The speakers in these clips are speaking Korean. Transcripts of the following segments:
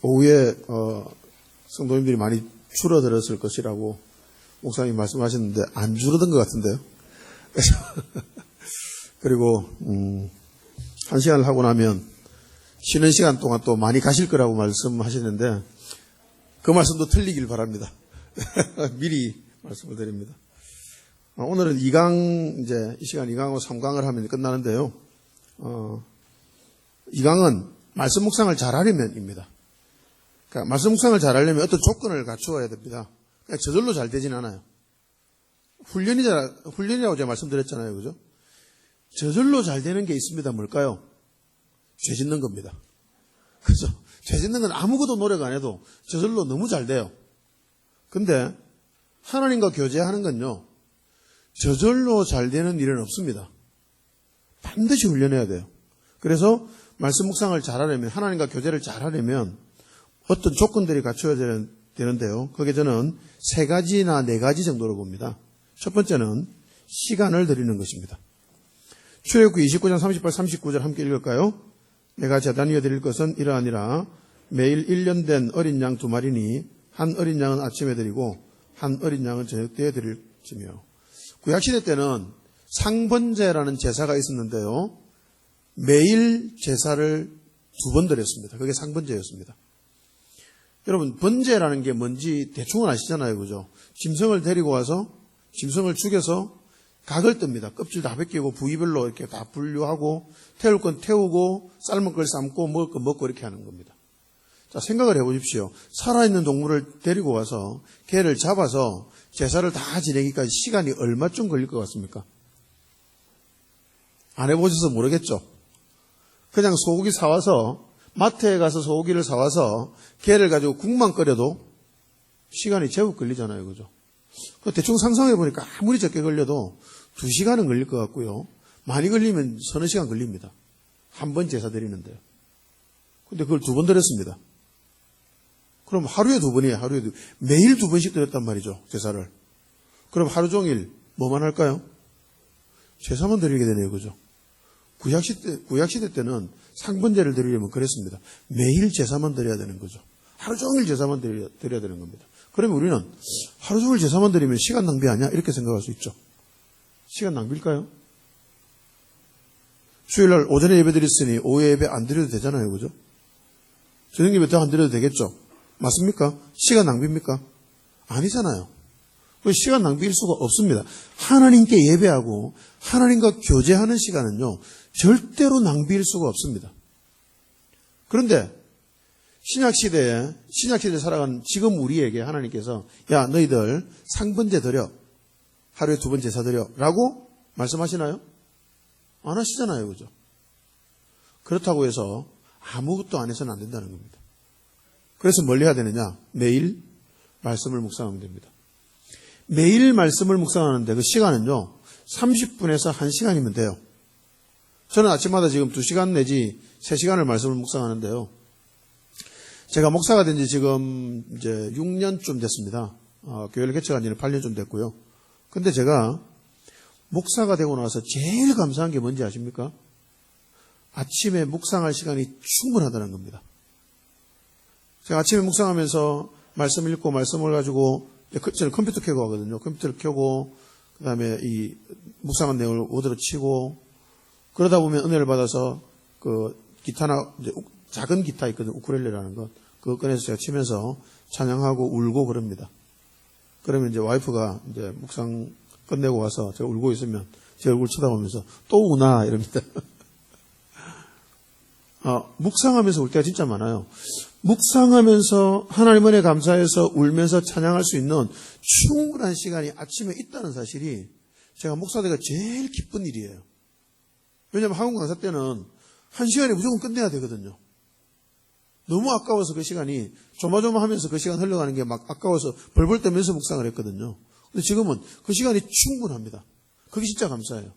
오후에 성도님들이 많이 줄어들었을 것이라고 목사님이 말씀하셨는데 안 줄어든 것 같은데요. 그래서 그리고 1시간을 하고 나면 쉬는 시간 동안 또 많이 가실 거라고 말씀하시는데 그 말씀도 틀리길 바랍니다. 미리 말씀을 드립니다. 오늘은 2강, 이제 이 시간 2강하고 3강을 하면 끝나는데요. 2강은 말씀 묵상을 잘하려면입니다. 그러니까 말씀 묵상을 잘하려면 어떤 조건을 갖추어야 됩니다. 그러니까 저절로 잘 되진 않아요. 훈련이라고 제가 말씀드렸잖아요. 그죠? 저절로 잘 되는 게 있습니다. 뭘까요? 죄 짓는 겁니다. 그죠? 죄 짓는 건 아무것도 노력 안 해도 저절로 너무 잘 돼요. 근데 하나님과 교제하는 건요, 저절로 잘 되는 일은 없습니다. 반드시 훈련해야 돼요. 그래서 말씀 묵상을 잘하려면, 하나님과 교제를 잘하려면 어떤 조건들이 갖춰야 되는데요. 그게 저는 3가지나 4가지 정도로 봅니다. 첫 번째는 시간을 드리는 것입니다. 출애굽기 29장 38, 39절 함께 읽을까요? 내가 제단위에 드릴 것은 이러하니라. 매일 1년 된 어린 양 2마리니 한 어린 양은 아침에 드리고 한 어린 양은 저녁 때에 드릴지며. 구약시대 때는 상번제라는 제사가 있었는데요. 매일 제사를 2번 드렸습니다. 그게 상번제였습니다. 여러분, 번제라는 게 뭔지 대충은 아시잖아요. 그죠? 짐승을 데리고 와서 짐승을 죽여서 각을 뜹니다. 껍질 다 벗기고 부위별로 이렇게 다 분류하고 태울 건 태우고 삶을 걸 삶고 먹을 건 먹고 이렇게 하는 겁니다. 자, 생각을 해보십시오. 살아있는 동물을 데리고 와서 개를 잡아서 제사를 다 지내기까지 시간이 얼마쯤 걸릴 것 같습니까? 안 해보셔서 모르겠죠? 그냥 소고기 사와서 마트에 가서 소고기를 사와서 게를 가지고 국만 끓여도 시간이 제법 걸리잖아요. 그죠? 대충 상상해 보니까 아무리 적게 걸려도 2시간은 걸릴 것 같고요. 많이 걸리면 서너 시간 걸립니다. 한 번 제사 드리는데요. 근데 그걸 2번 드렸습니다. 그럼 하루에 2번이에요. 하루에 매일 2번씩 드렸단 말이죠. 제사를. 그럼 하루 종일 뭐만 할까요? 제사만 드리게 되네요. 그죠? 구약시대 때는 상번제를 드리려면 그랬습니다. 매일 제사만 드려야 되는 거죠. 하루 종일 제사만 드려야 되는 겁니다. 그러면 우리는 하루 종일 제사만 드리면 시간 낭비 아니야? 이렇게 생각할 수 있죠. 시간 낭비일까요? 수요일날 오전에 예배 드렸으니 오후에 예배 안 드려도 되잖아요. 그죠? 저녁 예배 더 안 드려도 되겠죠? 맞습니까? 시간 낭비입니까? 아니잖아요. 시간 낭비일 수가 없습니다. 하나님께 예배하고 하나님과 교제하는 시간은요, 절대로 낭비일 수가 없습니다. 그런데 신약시대에 살아가는 지금 우리에게 하나님께서 야, 너희들 상번제 드려. 하루에 2번 제사 드려. 라고 말씀하시나요? 안 하시잖아요. 그죠? 그렇다고 해서 아무것도 안 해서는 안 된다는 겁니다. 그래서 뭘 해야 되느냐? 매일 말씀을 묵상하면 됩니다. 매일 말씀을 묵상하는데 그 시간은요, 30분에서 1시간이면 돼요. 저는 아침마다 지금 2시간 내지 3시간을 말씀을 묵상하는데요. 제가 목사가 된 지 지금 이제 6년쯤 됐습니다. 교회를 개척한 지는 8년쯤 됐고요. 근데 제가 목사가 되고 나서 제일 감사한 게 뭔지 아십니까? 아침에 묵상할 시간이 충분하다는 겁니다. 제가 아침에 묵상하면서 말씀 읽고 말씀을 가지고 저는 컴퓨터 켜고 하거든요. 컴퓨터를 켜고 그다음에 이 묵상한 내용을 워드로 치고 그러다 보면 은혜를 받아서 그 기타나 이제 작은 기타 있거든요. 우쿨렐레라는 것. 그거 꺼내서 제가 치면서 찬양하고 울고 그럽니다. 그러면 이제 와이프가 이제 묵상 끝내고 와서 제가 울고 있으면 제 얼굴 쳐다보면서 또 우나 이럽니다. 묵상하면서 울 때가 진짜 많아요. 묵상하면서 하나님 은혜 감사해서 울면서 찬양할 수 있는 충분한 시간이 아침에 있다는 사실이 제가 목사되가 제일 기쁜 일이에요. 왜냐하면 학원 강사 때는 1시간에 무조건 끝내야 되거든요. 너무 아까워서 그 시간이 조마조마하면서 그 시간 흘러가는 게 막 아까워서 벌벌 떨면서 묵상을 했거든요. 근데 지금은 그 시간이 충분합니다. 그게 진짜 감사해요.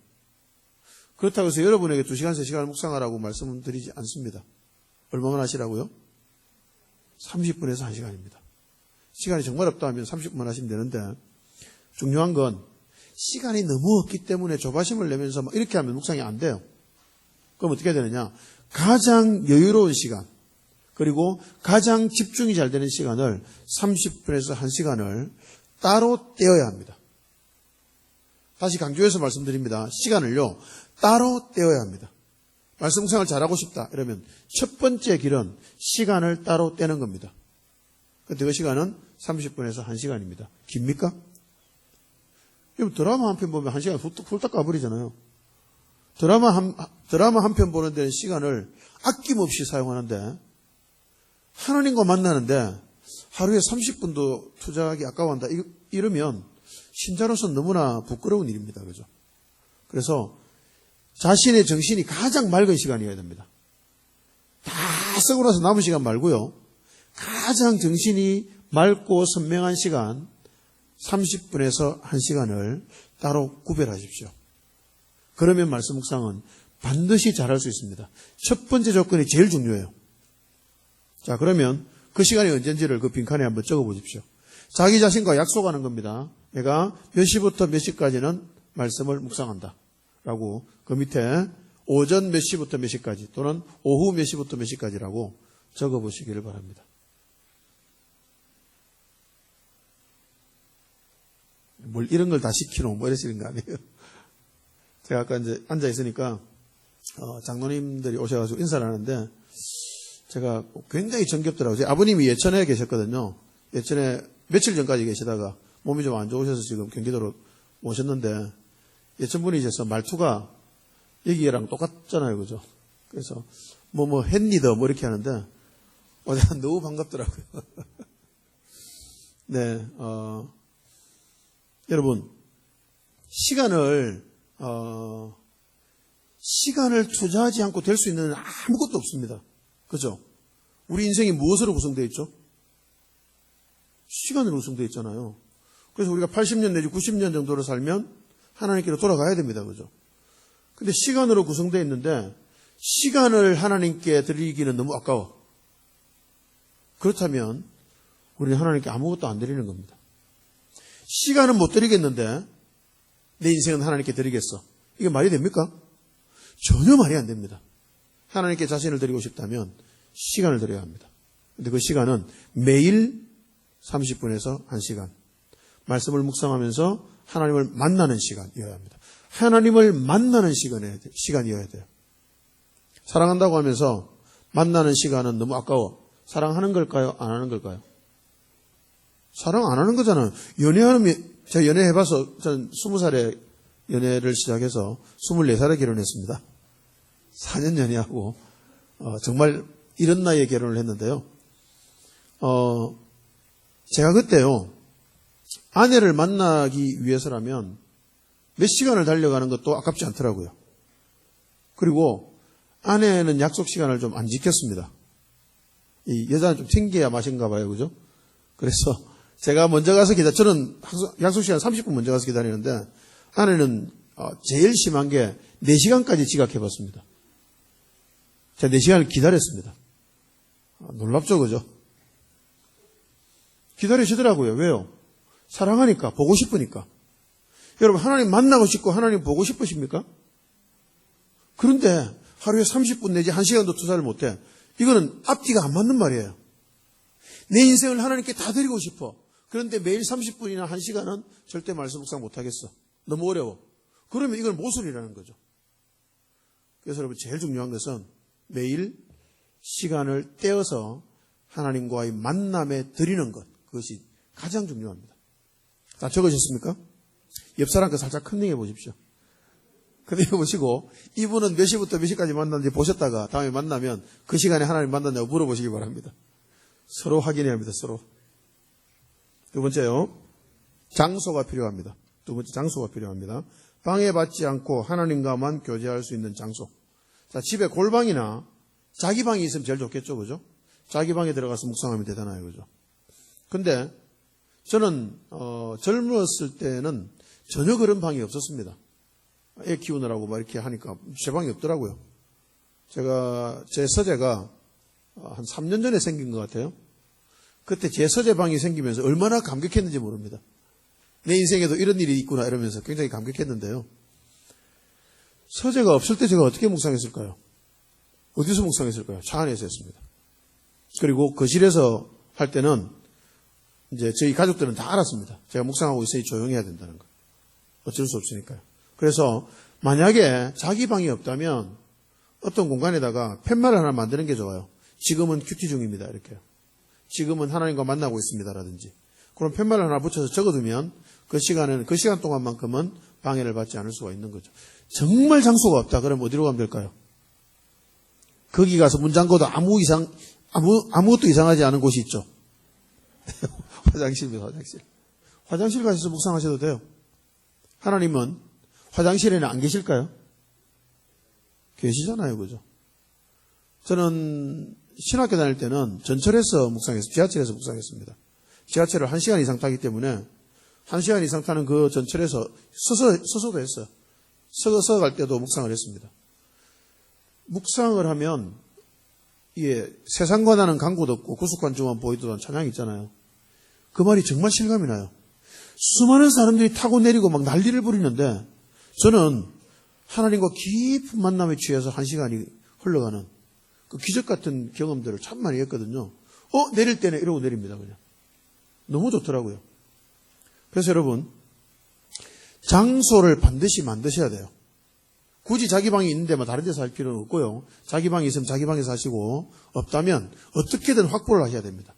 그렇다고 해서 여러분에게 2시간, 3시간을 묵상하라고 말씀을 드리지 않습니다. 얼마만 하시라고요? 30분에서 1시간입니다. 시간이 정말 없다 하면 30분만 하시면 되는데 중요한 건 시간이 너무 없기 때문에 조바심을 내면서 막 이렇게 하면 묵상이 안 돼요. 그럼 어떻게 해야 되느냐? 가장 여유로운 시간, 그리고 가장 집중이 잘 되는 시간을 30분에서 1시간을 따로 떼어야 합니다. 다시 강조해서 말씀드립니다. 시간을요, 따로 떼어야 합니다. 말씀 묵상을 잘하고 싶다 이러면 첫 번째 길은 시간을 따로 떼는 겁니다. 근데 그 시간은 30분에서 1시간입니다. 깁니까? 드라마 한 편 보면 1시간 훌떡 가버리잖아요. 드라마 한 편 보는 데는 시간을 아낌없이 사용하는데 하나님과 만나는데 하루에 30분도 투자하기 아까워한다. 이러면 신자로서는 너무나 부끄러운 일입니다. 그죠? 그래서 자신의 정신이 가장 맑은 시간이어야 됩니다. 다 쓰고 나서 남은 시간 말고요. 가장 정신이 맑고 선명한 시간 30분에서 1시간을 따로 구별하십시오. 그러면 말씀 묵상은 반드시 잘할 수 있습니다. 첫 번째 조건이 제일 중요해요. 자, 그러면 그 시간이 언젠지를 그 빈칸에 한번 적어 보십시오. 자기 자신과 약속하는 겁니다. 내가 몇 시부터 몇 시까지는 말씀을 묵상한다. 라고 그 밑에 오전 몇 시부터 몇 시까지 또는 오후 몇 시부터 몇 시까지라고 적어 보시기를 바랍니다. 뭘 이런 걸 다 시키노 뭐 이러시는 거 아니에요? 제가 아까 이제 앉아 있으니까 장로님들이 오셔가지고 인사를 하는데 제가 굉장히 정겹더라고요. 제 아버님이 예천에 계셨거든요. 예천에 며칠 전까지 계시다가 몸이 좀 안 좋으셔서 지금 경기도로 오셨는데 예천 분이셔서 말투가 여기랑 똑같잖아요. 그죠? 그래서 뭐 했니더 뭐 이렇게 하는데 너무 반갑더라고요. 네, 여러분 시간을 투자하지 않고 될 수 있는 아무것도 없습니다. 그죠? 우리 인생이 무엇으로 구성되어 있죠? 시간으로 구성되어 있잖아요. 그래서 우리가 80년 내지 90년 정도로 살면 하나님께로 돌아가야 됩니다. 그죠? 근데 시간으로 구성되어 있는데 시간을 하나님께 드리기는 너무 아까워. 그렇다면 우리는 하나님께 아무것도 안 드리는 겁니다. 시간은 못 드리겠는데 내 인생은 하나님께 드리겠어. 이게 말이 됩니까? 전혀 말이 안 됩니다. 하나님께 자신을 드리고 싶다면 시간을 드려야 합니다. 근데 그 시간은 매일 30분에서 1시간. 말씀을 묵상하면서 하나님을 만나는 시간이어야 합니다. 하나님을 만나는 시간이어야 돼요. 사랑한다고 하면서 만나는 시간은 너무 아까워. 사랑하는 걸까요? 안 하는 걸까요? 사랑 안 하는 거잖아요. 제가 연애해봐서 저는 20살에 연애를 시작해서 24살에 결혼했습니다. 4년 연애하고 정말 이런 나이에 결혼을 했는데요. 제가 그때요. 아내를 만나기 위해서라면 몇 시간을 달려가는 것도 아깝지 않더라고요. 그리고 아내는 약속 시간을 좀 안 지켰습니다. 이 여자는 좀 튕겨야 맛인가 봐요. 그죠? 그래서 제가 먼저 가서 저는 약속 시간 30분 먼저 가서 기다리는데 아내는 제일 심한 게 4시간까지 지각해봤습니다. 제가 4시간을 기다렸습니다. 놀랍죠, 그죠? 기다리시더라고요. 왜요? 사랑하니까, 보고 싶으니까. 여러분, 하나님 만나고 싶고 하나님 보고 싶으십니까? 그런데 하루에 30분 내지 1시간도 투자를 못해. 이거는 앞뒤가 안 맞는 말이에요. 내 인생을 하나님께 다 드리고 싶어. 그런데 매일 30분이나 1시간은 절대 말씀 묵상 못하겠어. 너무 어려워. 그러면 이건 모순이라는 거죠. 그래서 여러분 제일 중요한 것은 매일 시간을 떼어서 하나님과의 만남에 드리는 것. 그것이 가장 중요합니다. 다 적으셨습니까? 옆 사람 거 살짝 컨닝해 보십시오. 컨닝해 보시고 이분은 몇 시부터 몇 시까지 만났는지 보셨다가 다음에 만나면 그 시간에 하나님 만났냐고 물어보시기 바랍니다. 서로 확인해야 합니다. 서로. 두 번째요. 장소가 필요합니다. 두 번째 장소가 필요합니다. 방해받지 않고 하나님과만 교제할 수 있는 장소. 자, 집에 골방이나 자기 방이 있으면 제일 좋겠죠. 그죠? 자기 방에 들어가서 묵상하면 되잖아요. 그죠? 근데 저는 젊었을 때는 전혀 그런 방이 없었습니다. 애 키우느라고 막 이렇게 하니까 제 방이 없더라고요. 제 서재가 한 3년 전에 생긴 것 같아요. 그때 제 서재 방이 생기면서 얼마나 감격했는지 모릅니다. 내 인생에도 이런 일이 있구나 이러면서 굉장히 감격했는데요. 서재가 없을 때 제가 어떻게 묵상했을까요? 어디서 묵상했을까요? 차 안에서 했습니다. 그리고 거실에서 할 때는 이제 저희 가족들은 다 알았습니다. 제가 묵상하고 있으니 조용해야 된다는 거. 어쩔 수 없으니까요. 그래서 만약에 자기 방이 없다면 어떤 공간에다가 팻말을 하나 만드는 게 좋아요. 지금은 큐티 중입니다. 이렇게요. 지금은 하나님과 만나고 있습니다라든지. 그럼 팻말을 하나 붙여서 적어두면 그 시간 동안만큼은 방해를 받지 않을 수가 있는 거죠. 정말 장소가 없다. 그럼 어디로 가면 될까요? 거기 가서 문 잠궈도 아무것도 이상하지 않은 곳이 있죠. 화장실입니다. 화장실. 화장실 가셔서 묵상하셔도 돼요. 하나님은 화장실에는 안 계실까요? 계시잖아요. 그죠? 저는 신학교 다닐 때는 전철에서 묵상했어요. 지하철에서 묵상했습니다. 지하철을 1시간 이상 타기 때문에 1시간 이상 타는 그 전철에서 서서도 했어요. 서서 갈 때도 묵상을 했습니다. 묵상을 하면 세상과 나는 강구도 없고 구속한 주만 보이도록 찬양이 있잖아요. 그 말이 정말 실감이 나요. 수많은 사람들이 타고 내리고 막 난리를 부리는데 저는 하나님과 깊은 만남에 취해서 1시간이 흘러가는 그 기적 같은 경험들을 참 많이 했거든요. 내릴 때는 이러고 내립니다. 그냥. 너무 좋더라고요. 그래서 여러분, 장소를 반드시 만드셔야 돼요. 굳이 자기 방이 있는데만 다른 데서 할 필요는 없고요. 자기 방이 있으면 자기 방에서 하시고 없다면 어떻게든 확보를 하셔야 됩니다.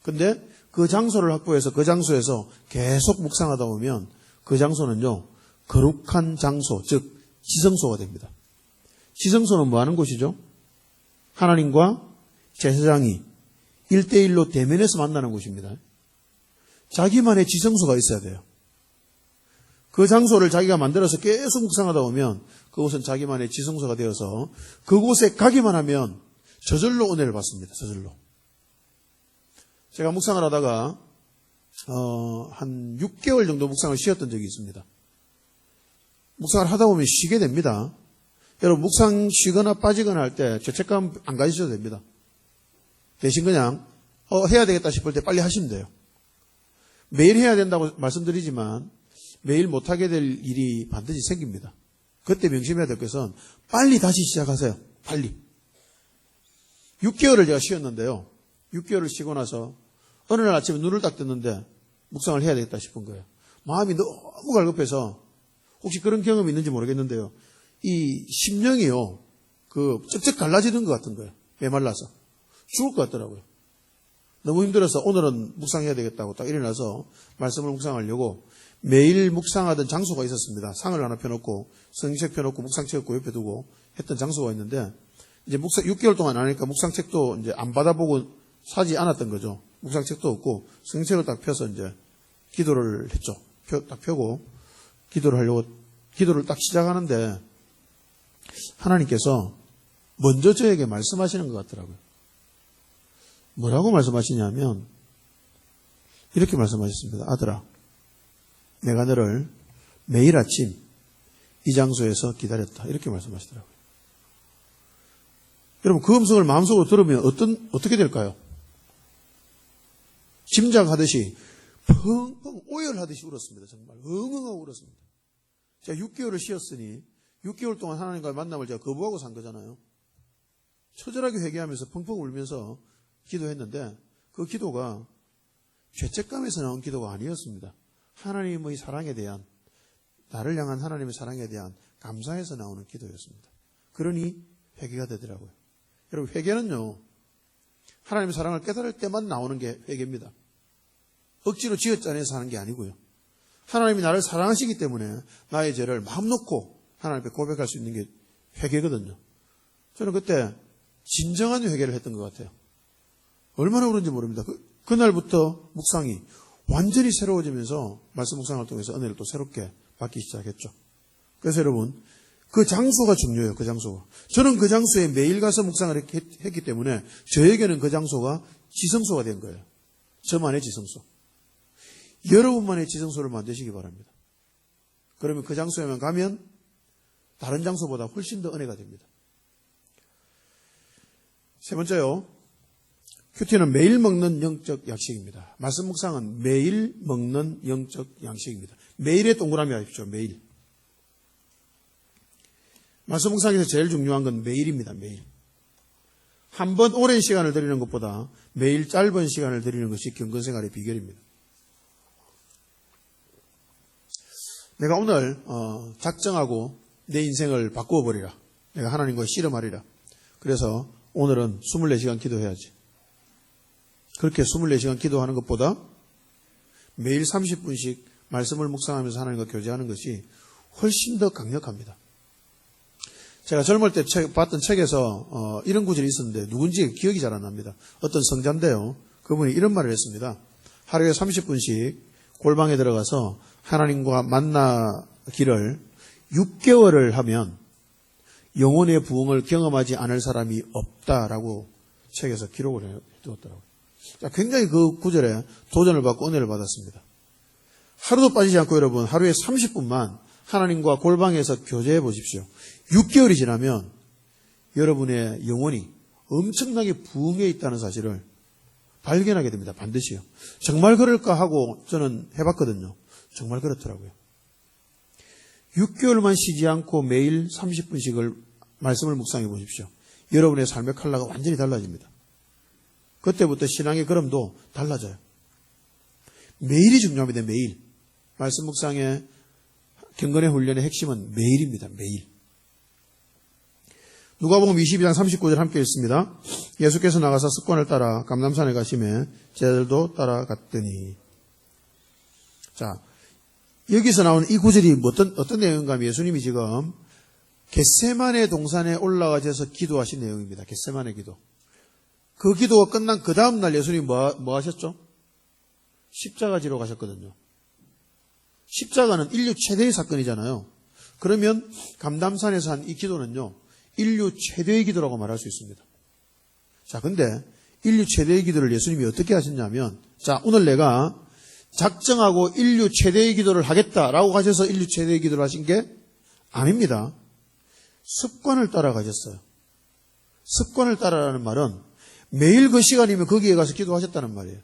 근데 그 장소를 확보해서 그 장소에서 계속 묵상하다 보면 그 장소는요, 거룩한 장소, 즉 지성소가 됩니다. 지성소는 뭐 하는 곳이죠? 하나님과 제사장이 1대1로 대면해서 만나는 곳입니다. 자기만의 지성소가 있어야 돼요. 그 장소를 자기가 만들어서 계속 묵상하다 보면 그곳은 자기만의 지성소가 되어서 그곳에 가기만 하면 저절로 은혜를 받습니다. 저절로. 제가 묵상을 하다가 한 6개월 정도 묵상을 쉬었던 적이 있습니다. 묵상을 하다 보면 쉬게 됩니다. 여러분 묵상 쉬거나 빠지거나 할 때 죄책감 안 가지셔도 됩니다. 대신 그냥 해야 되겠다 싶을 때 빨리 하시면 돼요. 매일 해야 된다고 말씀드리지만 매일 못하게 될 일이 반드시 생깁니다. 그때 명심해야 될 것은 빨리 다시 시작하세요. 빨리. 6개월을 제가 쉬었는데요. 6개월을 쉬고 나서 어느 날 아침에 눈을 딱 떴는데 묵상을 해야 되겠다 싶은 거예요. 마음이 너무 갈급해서 혹시 그런 경험이 있는지 모르겠는데요. 이 심령이요. 쩍쩍 갈라지는 것 같은 거예요. 메말라서. 죽을 것 같더라고요. 너무 힘들어서 오늘은 묵상해야 되겠다고 딱 일어나서 말씀을 묵상하려고 매일 묵상하던 장소가 있었습니다. 상을 하나 펴놓고 성경책 펴놓고 묵상책 옆에 두고 했던 장소가 있는데 이제 6개월 동안 안 하니까 묵상책도 이제 안 받아보고 사지 않았던 거죠. 묵상책도 없고 성경책을 딱 펴서 이제 기도를 했죠. 딱 펴고 기도를 하려고 기도를 딱 시작하는데 하나님께서 먼저 저에게 말씀하시는 것 같더라고요. 뭐라고 말씀하시냐면 이렇게 말씀하셨습니다. 아들아, 내가 너를 매일 아침 이 장소에서 기다렸다. 이렇게 말씀하시더라고요. 여러분 그 음성을 마음속으로 들으면 어떻게 될까요? 짐작하듯이 펑펑 오열하듯이 울었습니다. 정말 엉엉하고 울었습니다. 제가 6개월을 쉬었으니 6개월 동안 하나님과의 만남을 제가 거부하고 산 거잖아요. 처절하게 회개하면서 펑펑 울면서 기도했는데 그 기도가 죄책감에서 나온 기도가 아니었습니다. 하나님의 사랑에 대한, 나를 향한 하나님의 사랑에 대한 감사에서 나오는 기도였습니다. 그러니 회개가 되더라고요. 여러분 회개는요, 하나님의 사랑을 깨달을 때만 나오는 게 회개입니다. 억지로 쥐어짜내서 하는 게 아니고요. 하나님이 나를 사랑하시기 때문에 나의 죄를 마음 놓고 하나님 앞에 고백할 수 있는 게 회개거든요. 저는 그때 진정한 회개를 했던 것 같아요. 얼마나 그런지 모릅니다. 그날부터 묵상이 완전히 새로워지면서 말씀 묵상을 통해서 은혜를 또 새롭게 받기 시작했죠. 그래서 여러분 그 장소가 중요해요. 그 장소가. 저는 그 장소에 매일 가서 묵상을 했기 때문에 저에게는 그 장소가 지성소가 된 거예요. 저만의 지성소. 여러분만의 지성소를 만드시기 바랍니다. 그러면 그 장소에만 가면 다른 장소보다 훨씬 더 은혜가 됩니다. 세 번째요. 큐티는 매일 먹는 영적 양식입니다. 말씀 묵상은 매일 먹는 영적 양식입니다. 매일에 동그라미 하십시오. 매일. 말씀 묵상에서 제일 중요한 건 매일입니다. 매일. 한 번 오랜 시간을 드리는 것보다 매일 짧은 시간을 드리는 것이 경건생활의 비결입니다. 내가 오늘 작정하고 내 인생을 바꾸어 버리라. 내가 하나님과 씨름하리라. 그래서 오늘은 24시간 기도해야지. 그렇게 24시간 기도하는 것보다 매일 30분씩 말씀을 묵상하면서 하나님과 교제하는 것이 훨씬 더 강력합니다. 제가 젊을 때 봤던 책에서 이런 구절이 있었는데 누군지 기억이 잘 안 납니다. 어떤 성자인데요. 그분이 이런 말을 했습니다. 하루에 30분씩 골방에 들어가서 하나님과 만나기를 6개월을 하면 영혼의 부흥을 경험하지 않을 사람이 없다라고 책에서 기록을 해두었더라고요. 굉장히 그 구절에 도전을 받고 은혜를 받았습니다. 하루도 빠지지 않고 여러분 하루에 30분만 하나님과 골방에서 교제해 보십시오. 6개월이 지나면 여러분의 영혼이 엄청나게 부흥해 있다는 사실을 발견하게 됩니다. 반드시요. 정말 그럴까 하고 저는 해봤거든요. 정말 그렇더라고요. 6개월만 쉬지 않고 매일 30분씩을 말씀을 묵상해 보십시오. 여러분의 삶의 컬러가 완전히 달라집니다. 그때부터 신앙의 걸음도 달라져요. 매일이 중요합니다. 매일. 말씀 묵상의 경건의 훈련의 핵심은 매일입니다. 매일. 누가복음 22장 39절 함께 읽습니다. 예수께서 나가서 습관을 따라 감람산에 가시매 제자들도 따라갔더니. 자, 여기서 나오는 이 구절이 어떤 내용인가 하면 예수님이 지금 겟세마네 동산에 올라가셔서 기도하신 내용입니다. 겟세마네 기도. 그 기도가 끝난 그 다음 날 예수님이 뭐 하셨죠? 십자가 지러 가셨거든요. 십자가는 인류 최대의 사건이잖아요. 그러면 감람산에서 한 이 기도는요, 인류 최대의 기도라고 말할 수 있습니다. 자, 근데 인류 최대의 기도를 예수님이 어떻게 하셨냐면, 자, 오늘 내가 작정하고 인류 최대의 기도를 하겠다라고 하셔서 인류 최대의 기도를 하신 게 아닙니다. 습관을 따라 가셨어요. 습관을 따라라는 말은 매일 그 시간이면 거기에 가서 기도하셨다는 말이에요.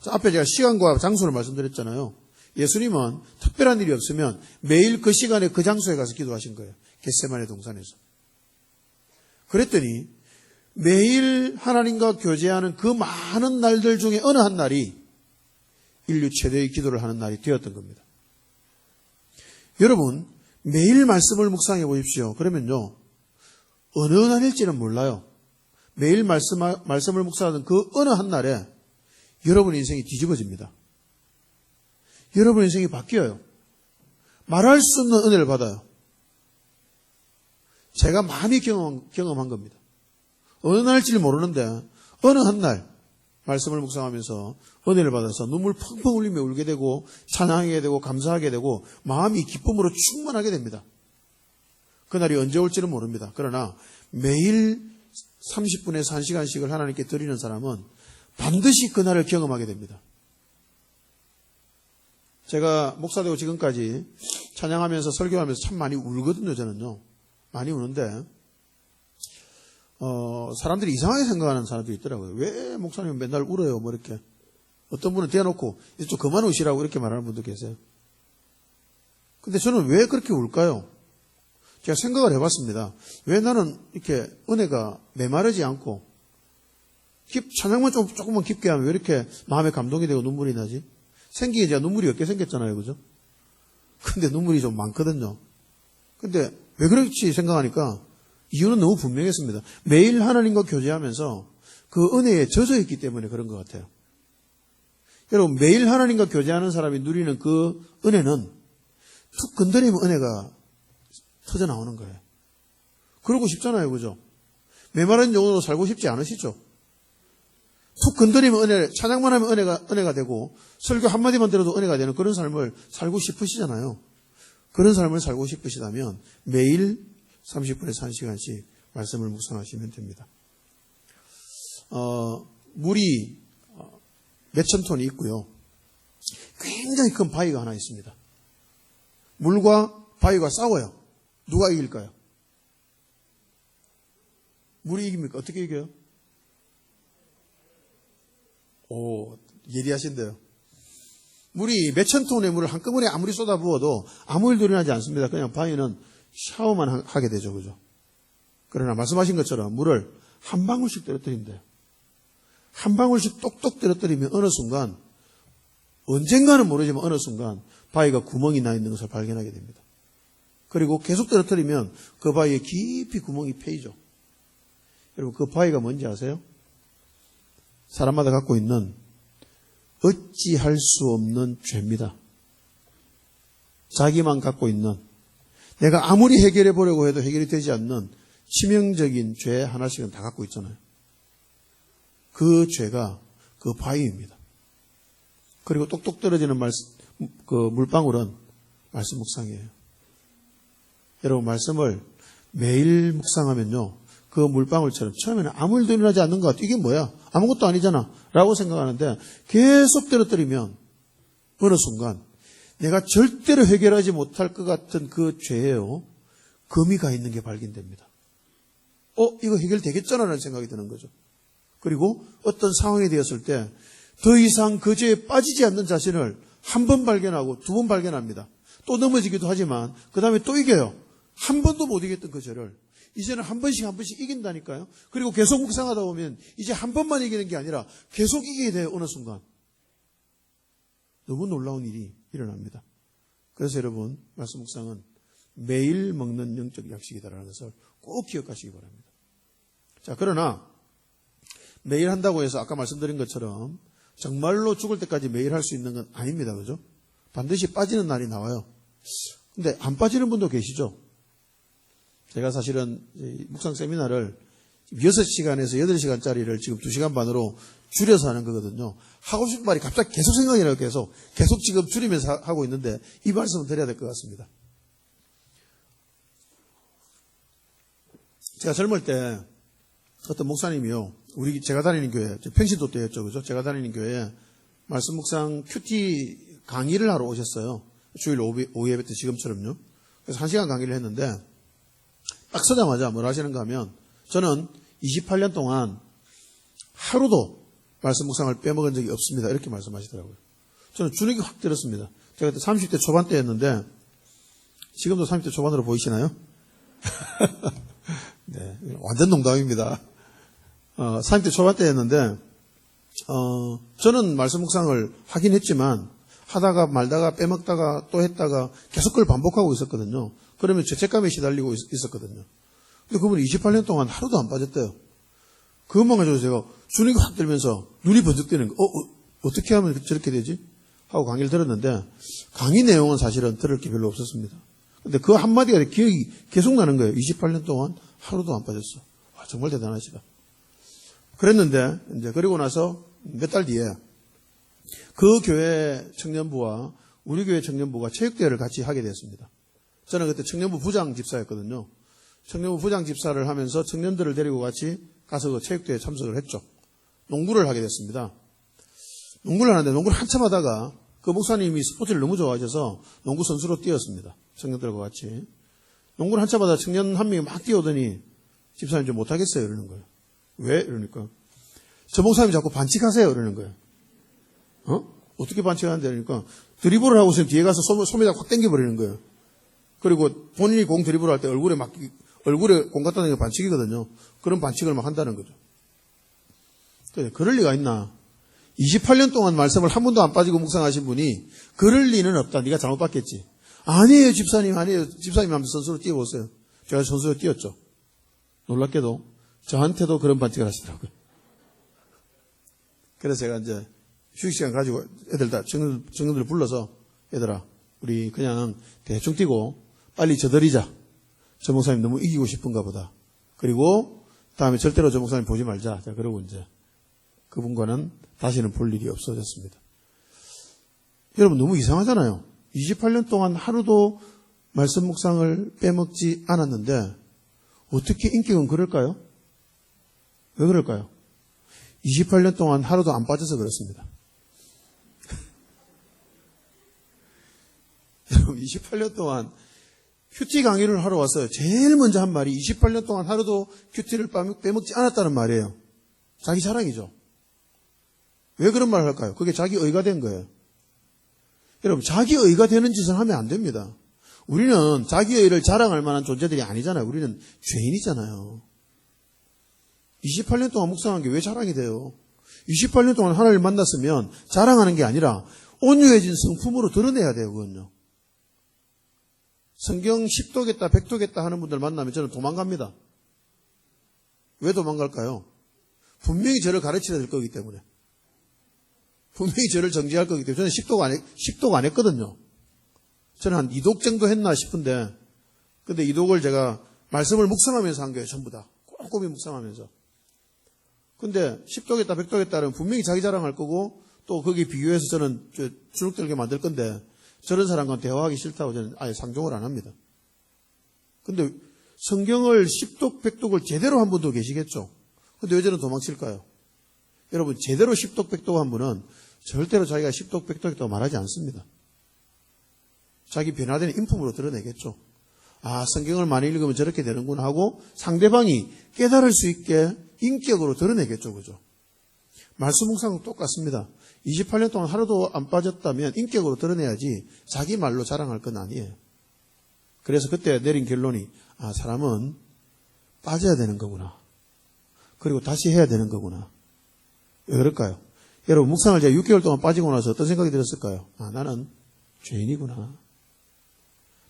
자, 앞에 제가 시간과 장소를 말씀드렸잖아요. 예수님은 특별한 일이 없으면 매일 그 시간에 그 장소에 가서 기도하신 거예요. 겟세마네 동산에서. 그랬더니 매일 하나님과 교제하는 그 많은 날들 중에 어느 한 날이 인류 최대의 기도를 하는 날이 되었던 겁니다. 여러분, 매일 말씀을 묵상해 보십시오. 그러면요, 어느 날일지는 몰라요. 매일 말씀을 묵상하던 그 어느 한 날에 여러분의 인생이 뒤집어집니다. 여러분의 인생이 바뀌어요. 말할 수 없는 은혜를 받아요. 제가 많이 경험한 겁니다. 어느 날일지 모르는데 어느 한 날 말씀을 묵상하면서 은혜를 받아서 눈물 펑펑 흘리며 울게 되고 찬양하게 되고 감사하게 되고 마음이 기쁨으로 충만하게 됩니다. 그날이 언제 올지는 모릅니다. 그러나 매일 30분에서 1시간씩을 하나님께 드리는 사람은 반드시 그날을 경험하게 됩니다. 제가 목사되고 지금까지 찬양하면서 설교하면서 참 많이 울거든요. 저는요. 많이 우는데 사람들이 이상하게 생각하는 사람들이 있더라고요. 왜 목사님 맨날 울어요? 뭐 이렇게. 어떤 분은 대놓고 이제 좀 그만 우시라고 이렇게 말하는 분도 계세요. 근데 저는 왜 그렇게 울까요? 제가 생각을 해봤습니다. 왜 나는 이렇게 은혜가 메마르지 않고 찬양만 조금만 깊게 하면 왜 이렇게 마음에 감동이 되고 눈물이 나지? 생기게 제가 눈물이 몇 개 생겼잖아요. 그죠? 근데 눈물이 좀 많거든요. 근데 왜 그렇지 생각하니까 이유는 너무 분명했습니다. 매일 하나님과 교제하면서 그 은혜에 젖어 있기 때문에 그런 것 같아요. 여러분, 매일 하나님과 교제하는 사람이 누리는 그 은혜는 툭 건드리면 은혜가 터져 나오는 거예요. 그러고 싶잖아요. 그죠? 메마른 영혼으로 살고 싶지 않으시죠? 툭 건드리면 은혜, 찬양만 하면 은혜가 되고 설교 한마디만 들어도 은혜가 되는 그런 삶을 살고 싶으시잖아요. 그런 삶을 살고 싶으시다면 매일 30분에서 1시간씩 말씀을 묵상하시면 됩니다. 물이 몇천 톤이 있고요. 굉장히 큰 바위가 하나 있습니다. 물과 바위가 싸워요. 누가 이길까요? 물이 이깁니까? 어떻게 이겨요? 오, 예리하신데요. 물이 몇천 톤의 물을 한꺼번에 아무리 쏟아부어도 아무 일도 일어나지 않습니다. 그냥 바위는 샤워만 하게 되죠. 그죠? 그러나 말씀하신 것처럼 물을 한 방울씩 떨어뜨린대요. 한 방울씩 똑똑 떨어뜨리면 어느 순간, 언젠가는 모르지만 어느 순간 바위가 구멍이 나 있는 것을 발견하게 됩니다. 그리고 계속 떨어뜨리면 그 바위에 깊이 구멍이 패이죠. 여러분, 그 바위가 뭔지 아세요? 사람마다 갖고 있는 어찌할 수 없는 죄입니다. 자기만 갖고 있는, 내가 아무리 해결해 보려고 해도 해결이 되지 않는 치명적인 죄 하나씩은 다 갖고 있잖아요. 그 죄가 그 바위입니다. 그리고 똑똑 떨어지는 그 물방울은 말씀 묵상이에요. 여러분, 말씀을 매일 묵상하면요, 그 물방울처럼 처음에는 아무 일도 일어나지 않는 것 같아. 이게 뭐야? 아무것도 아니잖아. 라고 생각하는데 계속 떨어뜨리면 어느 순간 내가 절대로 해결하지 못할 것 같은 그 죄에요, 금이 가 있는 게 발견됩니다. 이거 해결되겠잖아 라는 생각이 드는 거죠. 그리고 어떤 상황이 되었을 때 더 이상 그 죄에 빠지지 않는 자신을 한 번 발견하고 두 번 발견합니다. 또 넘어지기도 하지만 그 다음에 또 이겨요. 한 번도 못 이겼던 그 죄를 이제는 한 번씩 이긴다니까요. 그리고 계속 묵상하다 보면 이제 한 번만 이기는 게 아니라 계속 이기게 돼요. 어느 순간. 너무 놀라운 일이 일어납니다. 그래서 여러분, 말씀 묵상은 매일 먹는 영적 약식이다라는 것을 꼭 기억하시기 바랍니다. 자, 그러나 매일 한다고 해서 아까 말씀드린 것처럼 정말로 죽을 때까지 매일 할 수 있는 건 아닙니다. 그죠? 반드시 빠지는 날이 나와요. 근데 안 빠지는 분도 계시죠? 제가 사실은 묵상 세미나를 6시간에서 8시간짜리를 지금 2시간 반으로 줄여서 하는 거거든요. 하고 싶은 말이 갑자기 계속 생각이 나요. 계속 지금 줄이면서 하고 있는데 이 말씀을 드려야 될 것 같습니다. 제가 젊을 때 어떤 목사님이요, 제가 다니는 교회, 평신도 때였죠, 그죠? 제가 다니는 교회에 말씀 묵상 큐티 강의를 하러 오셨어요. 주일 오후 예배 때 지금처럼요. 그래서 1시간 강의를 했는데 딱 서자마자 뭘 하시는가 하면, 저는 28년 동안 하루도 말씀 묵상을 빼먹은 적이 없습니다. 이렇게 말씀하시더라고요. 저는 주눅이 확 들었습니다. 제가 그때 30대 초반 때였는데, 지금도 30대 초반으로 보이시나요? 네, 완전 농담입니다. 30대 초반 때였는데, 저는 말씀 묵상을 하긴 했지만, 하다가 말다가 빼먹다가 또 했다가 계속 그걸 반복하고 있었거든요. 그러면 죄책감에 시달리고 있었거든요. 근데 그분이 28년 동안 하루도 안 빠졌대요. 그것만 가지고 제가 주눅이 확 들면서 눈이 번쩍 뜨는 거. 어떻게 하면 저렇게 되지? 하고 강의를 들었는데, 강의 내용은 사실은 들을 게 별로 없었습니다. 근데 그 한마디가 기억이 계속 나는 거예요. 28년 동안 하루도 안 빠졌어. 와, 정말 대단하시다. 그랬는데, 이제 그리고 나서 몇 달 뒤에 그 교회 청년부와 우리 교회 청년부가 체육대회를 같이 하게 됐습니다. 저는 그때 청년부 부장 집사였거든요. 청년부 부장 집사를 하면서 청년들을 데리고 같이 가서 그 체육대회에 참석을 했죠. 농구를 하게 됐습니다. 농구를 하는데 농구를 한참 하다가 그 목사님이 스포츠를 너무 좋아하셔서 농구 선수로 뛰었습니다. 청년들과 같이. 농구를 한참 하다가 청년 한 명이 막 뛰어오더니 집사님 좀 못하겠어요. 이러는 거예요. 왜? 이러니까 저 목사님이 자꾸 반칙하세요. 이러는 거예요. 어떻게 반칙하는데? 그러니까 드리블을 하고 있으면 뒤에 가서 손에다 확 당겨버리는 거예요. 그리고 본인이 공 드리블을 할 때 얼굴에 공 갖다 대는 게 반칙이거든요. 그런 반칙을 막 한다는 거죠. 그럴 리가 있나? 28년 동안 말씀을 한 번도 안 빠지고 묵상하신 분이 그럴 리는 없다. 네가 잘못 봤겠지. 아니에요, 집사님, 아니에요. 집사님 한번 선수로 뛰어보세요. 제가 선수로 뛰었죠. 놀랍게도 저한테도 그런 반칙을 하시더라고요. 그래서 제가 이제 휴식시간 가지고 애들 다 청년들 불러서, 얘들아, 우리 그냥 대충 뛰고 빨리 져드리자. 저 목사님 너무 이기고 싶은가 보다. 그리고 다음에 절대로 저 목사님 보지 말자. 자, 그러고 이제 그분과는 다시는 볼 일이 없어졌습니다. 여러분, 너무 이상하잖아요. 28년 동안 하루도 말씀 묵상을 빼먹지 않았는데 어떻게 인격은 그럴까요? 왜 그럴까요? 28년 동안 하루도 안 빠져서 그렇습니다. 여러분, 28년 동안 큐티 강의를 하러 왔어요. 제일 먼저 한 말이 28년 동안 하루도 큐티를 빼먹지 않았다는 말이에요. 자기 자랑이죠. 왜 그런 말을 할까요? 그게 자기 의가 된 거예요. 여러분, 자기 의가 되는 짓을 하면 안 됩니다. 우리는 자기 의를 자랑할 만한 존재들이 아니잖아요. 우리는 죄인이잖아요. 28년 동안 묵상한 게 왜 자랑이 돼요? 28년 동안 하나님을 만났으면 자랑하는 게 아니라 온유해진 성품으로 드러내야 돼요, 그건요. 성경 10도겠다, 100도겠다 하는 분들 만나면 저는 도망갑니다. 왜 도망갈까요? 분명히 저를 가르쳐야 될 거기 때문에. 분명히 저를 정지할 거기 때문에. 저는 10독 안 했거든요. 저는 한 2독 정도 했나 싶은데, 근데 2독을 제가 말씀을 묵상하면서 한 거예요, 전부 다. 꼼꼼히 묵상하면서. 근데 10독했다, 100독했다 하면 분명히 자기 자랑할 거고, 또 거기에 비교해서 저는 주눅들게 만들 건데, 저런 사람과 대화하기 싫다고 저는 아예 상종을 안 합니다. 근데 성경을 10독, 100독을 제대로 한 분도 계시겠죠? 근데 왜 저는 도망칠까요? 여러분, 제대로 10독, 100독 한 분은 절대로 자기가 10독, 100독 했다고 말하지 않습니다. 자기 변화되는 인품으로 드러내겠죠. 아, 성경을 많이 읽으면 저렇게 되는구나 하고 상대방이 깨달을 수 있게 인격으로 드러내겠죠. 그죠? 말씀 묵상도 똑같습니다. 28년 동안 하루도 안 빠졌다면 인격으로 드러내야지 자기 말로 자랑할 건 아니에요. 그래서 그때 내린 결론이, 아, 사람은 빠져야 되는 거구나. 그리고 다시 해야 되는 거구나. 왜 그럴까요? 여러분, 묵상을 제가 6개월 동안 빠지고 나서 어떤 생각이 들었을까요? 아, 나는 죄인이구나.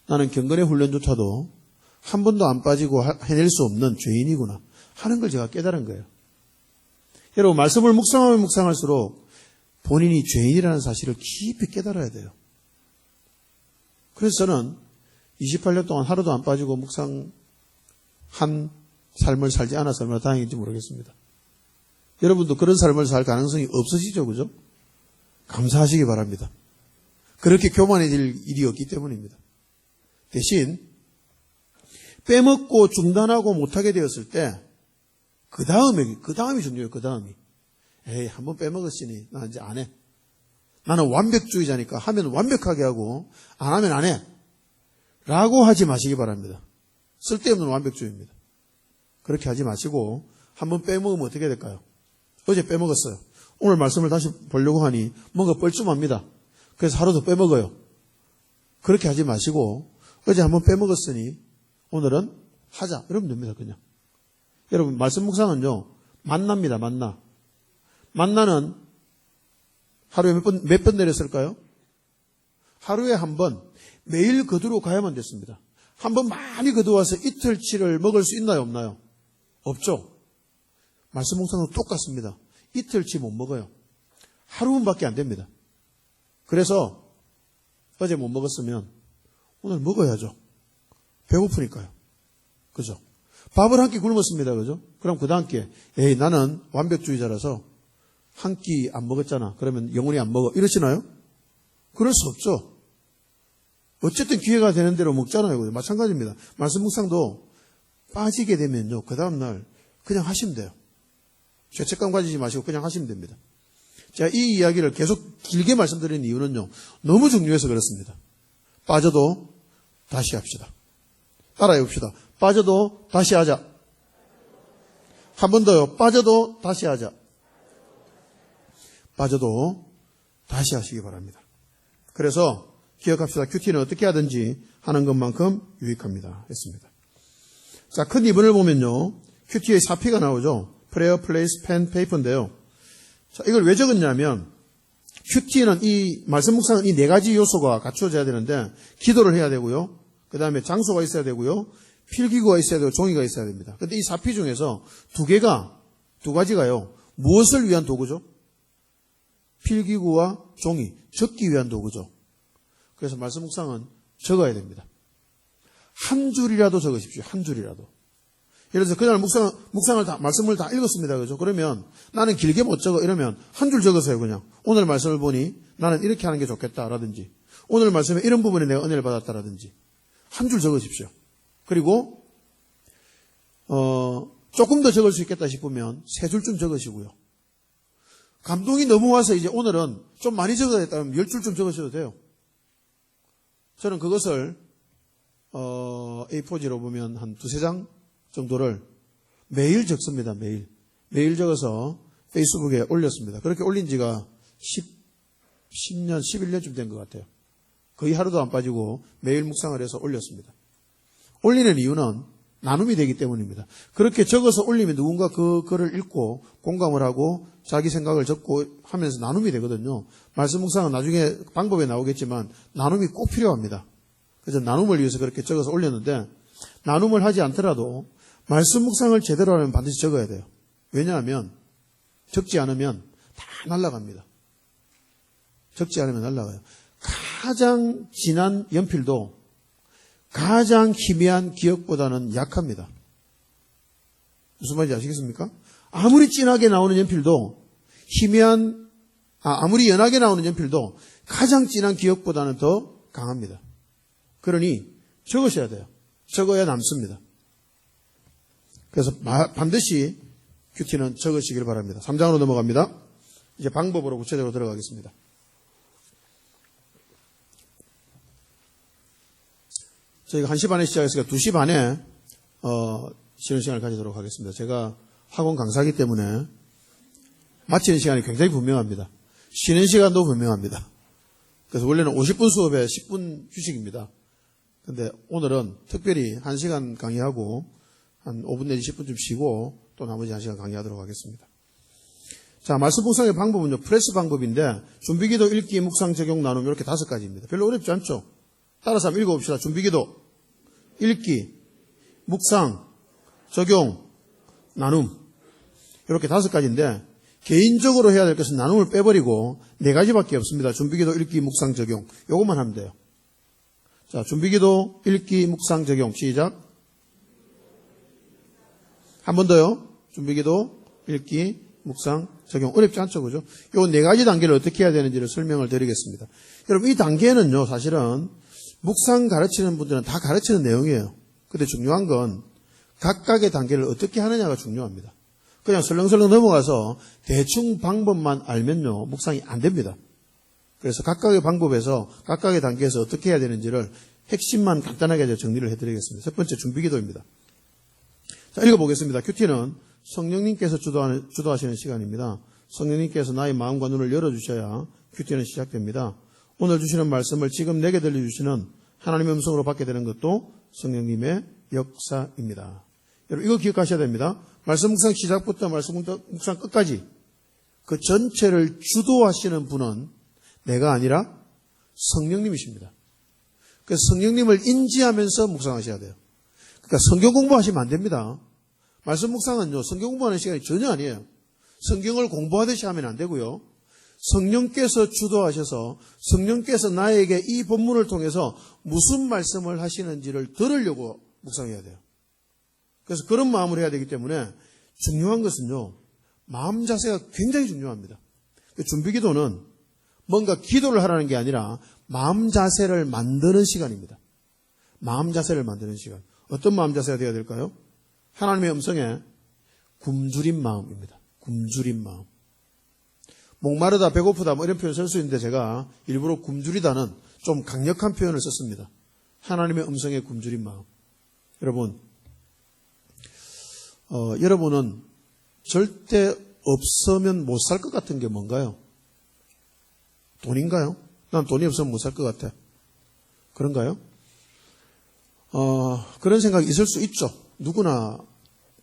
나는 경건의 훈련조차도 한 번도 안 빠지고 해낼 수 없는 죄인이구나 하는 걸 제가 깨달은 거예요. 여러분, 말씀을 묵상하면 묵상할수록 본인이 죄인이라는 사실을 깊이 깨달아야 돼요. 그래서 저는 28년 동안 하루도 안 빠지고 묵상한 삶을 살지 않아서 얼마나 다행인지 모르겠습니다. 여러분도 그런 삶을 살 가능성이 없으시죠, 그죠? 감사하시기 바랍니다. 그렇게 교만해질 일이 없기 때문입니다. 대신 빼먹고 중단하고 못하게 되었을 때 그 다음이 중요해요. 그 다음이. 에이, 한번 빼먹었으니 나 이제 안 해. 나는 완벽주의자니까 하면 완벽하게 하고 안 하면 안 해. 라고 하지 마시기 바랍니다. 쓸데없는 완벽주의입니다. 그렇게 하지 마시고 한번 빼먹으면 어떻게 될까요? 어제 빼먹었어요. 오늘 말씀을 다시 보려고 하니 뭔가 뻘쭘합니다. 그래서 하루 더 빼먹어요. 그렇게 하지 마시고 어제 한번 빼먹었으니 오늘은 하자. 이러면 됩니다. 그냥. 여러분, 말씀 묵상은요, 만납니다. 만나는 하루에 몇 번 내렸을까요? 하루에 한 번, 매일 거두러 가야만 됐습니다. 한 번 많이 거두어서 이틀치를 먹을 수 있나요? 없나요? 없죠. 말씀 묵상은 똑같습니다. 이틀치 못 먹어요. 하루분밖에 안 됩니다. 그래서 어제 못 먹었으면 오늘 먹어야죠. 배고프니까요. 그죠? 밥을 한 끼 굶었습니다. 그죠? 그럼 그 다음 끼에, 에이, 나는 완벽주의자라서 한 끼 안 먹었잖아. 그러면 영원히 안 먹어. 이러시나요? 그럴 수 없죠. 어쨌든 기회가 되는 대로 먹잖아요. 그죠? 마찬가지입니다. 말씀 묵상도 빠지게 되면요, 그 다음날 그냥 하시면 돼요. 죄책감 가지지 마시고 그냥 하시면 됩니다. 제가 이 이야기를 계속 길게 말씀드리는 이유는요, 너무 중요해서 그렇습니다. 빠져도 다시 합시다. 따라해 봅시다. 빠져도 다시 하자. 한 번 더요. 빠져도 다시 하자. 빠져도 다시 하시기 바랍니다. 그래서 기억합시다. 큐티는 어떻게 하든지 하는 것만큼 유익합니다. 했습니다. 자, 큰 이분을 보면요, 큐티에 4P가 나오죠. Prayer, Place, Pen, Paper인데요. 자, 이걸 왜 적었냐면 큐티는 이 말씀 묵상은 이 네 가지 요소가 갖추어져야 되는데 기도를 해야 되고요. 그 다음에 장소가 있어야 되고요. 필기구가 있어야 되고 종이가 있어야 됩니다. 근데 이 4P 중에서 두 가지가요. 무엇을 위한 도구죠? 필기구와 종이, 적기 위한 도구죠. 그래서 말씀 묵상은 적어야 됩니다. 한 줄이라도 적으십시오. 한 줄이라도. 예를 들어서 그날 말씀을 다 읽었습니다. 그죠? 그러면 나는 길게 못 적어. 이러면 한 줄 적으세요. 그냥. 오늘 말씀을 보니 나는 이렇게 하는 게 좋겠다라든지 오늘 말씀에 이런 부분에 내가 은혜를 받았다라든지 한 줄 적으십시오. 그리고 조금 더 적을 수 있겠다 싶으면 3줄쯤 적으시고요. 감동이 너무 와서 이제 오늘은 좀 많이 적어야겠다면 10줄쯤 적으셔도 돼요. 저는 그것을 A4지로 보면 한 2-3장 정도를 매일 적습니다. 매일 적어서 페이스북에 올렸습니다. 그렇게 올린 지가 10년, 11년쯤 된 것 같아요. 거의 하루도 안 빠지고 매일 묵상을 해서 올렸습니다. 올리는 이유는 나눔이 되기 때문입니다. 그렇게 적어서 올리면 누군가 그 글을 읽고 공감을 하고 자기 생각을 적고 하면서 나눔이 되거든요. 말씀 묵상은 나중에 방법에 나오겠지만 나눔이 꼭 필요합니다. 그래서 나눔을 위해서 그렇게 적어서 올렸는데 나눔을 하지 않더라도 말씀 묵상을 제대로 하려면 반드시 적어야 돼요. 왜냐하면 적지 않으면 다 날아갑니다. 적지 않으면 날아가요. 가장 진한 연필도 가장 희미한 기억보다는 약합니다. 무슨 말인지 아시겠습니까? 아무리 진하게 나오는 연필도 아무리 연하게 나오는 연필도 가장 진한 기억보다는 더 강합니다. 그러니 적으셔야 돼요. 적어야 남습니다. 그래서 반드시 큐티는 적으시길 바랍니다. 3장으로 넘어갑니다. 이제 방법으로 구체적으로 들어가겠습니다. 저희가 1시 반에 시작했으니까 2시 반에 쉬는 시간을 가지도록 하겠습니다. 제가 학원 강사이기 때문에 마치는 시간이 굉장히 분명합니다. 쉬는 시간도 분명합니다. 그래서 원래는 50분 수업에 10분 휴식입니다. 근데 오늘은 특별히 1시간 강의하고 한 5분 내지 10분 좀 쉬고 또 나머지 1시간 강의하도록 하겠습니다. 자, 말씀 묵상의 방법은요, 프레스 방법인데 준비기도, 읽기, 묵상, 적용, 나눔 이렇게 5가지입니다. 별로 어렵지 않죠? 따라서 한번 읽어봅시다. 준비기도, 읽기, 묵상, 적용, 나눔 이렇게 5가지인데 개인적으로 해야 될 것은 나눔을 빼버리고 4가지밖에 없습니다. 준비기도, 읽기, 묵상, 적용 요것만 하면 돼요. 자, 준비기도, 읽기, 묵상, 적용 시작. 한 번 더요. 준비기도, 읽기, 묵상, 적용. 어렵지 않죠, 그죠? 요 4가지 단계를 어떻게 해야 되는지를 설명을 드리겠습니다. 여러분, 이 단계는요, 사실은 묵상 가르치는 분들은 다 가르치는 내용이에요. 근데 중요한 건 각각의 단계를 어떻게 하느냐가 중요합니다. 그냥 설렁설렁 넘어가서 대충 방법만 알면요, 묵상이 안 됩니다. 그래서 각각의 방법에서 각각의 단계에서 어떻게 해야 되는지를 핵심만 간단하게 정리를 해드리겠습니다. 첫 번째 준비기도입니다. 자, 읽어보겠습니다. 큐티는 성령님께서 주도하시는 시간입니다. 성령님께서 나의 마음과 눈을 열어주셔야 큐티는 시작됩니다. 오늘 주시는 말씀을 지금 내게 들려주시는 하나님의 음성으로 받게 되는 것도 성령님의 역사입니다. 여러분 이거 기억하셔야 됩니다. 말씀 묵상 시작부터 말씀 묵상 끝까지 그 전체를 주도하시는 분은 내가 아니라 성령님이십니다. 그래서 성령님을 인지하면서 묵상하셔야 돼요. 그러니까 성경 공부하시면 안 됩니다. 말씀 묵상은요, 성경 공부하는 시간이 전혀 아니에요. 성경을 공부하듯이 하면 안 되고요. 성령께서 주도하셔서 성령께서 나에게 이 본문을 통해서 무슨 말씀을 하시는지를 들으려고 묵상해야 돼요. 그래서 그런 마음을 해야 되기 때문에 중요한 것은요, 마음 자세가 굉장히 중요합니다. 준비기도는 뭔가 기도를 하라는 게 아니라 마음 자세를 만드는 시간입니다. 마음 자세를 만드는 시간. 어떤 마음 자세가 되어야 될까요? 하나님의 음성에 굶주린 마음입니다. 굶주린 마음. 목마르다, 배고프다 뭐 이런 표현 쓸 수 있는데 제가 일부러 굶주리다는 좀 강력한 표현을 썼습니다. 하나님의 음성에 굶주린 마음. 여러분, 여러분은 절대 없으면 못 살 것 같은 게 뭔가요? 돈인가요? 난 돈이 없으면 못 살 것 같아. 그런가요? 그런 생각이 있을 수 있죠. 누구나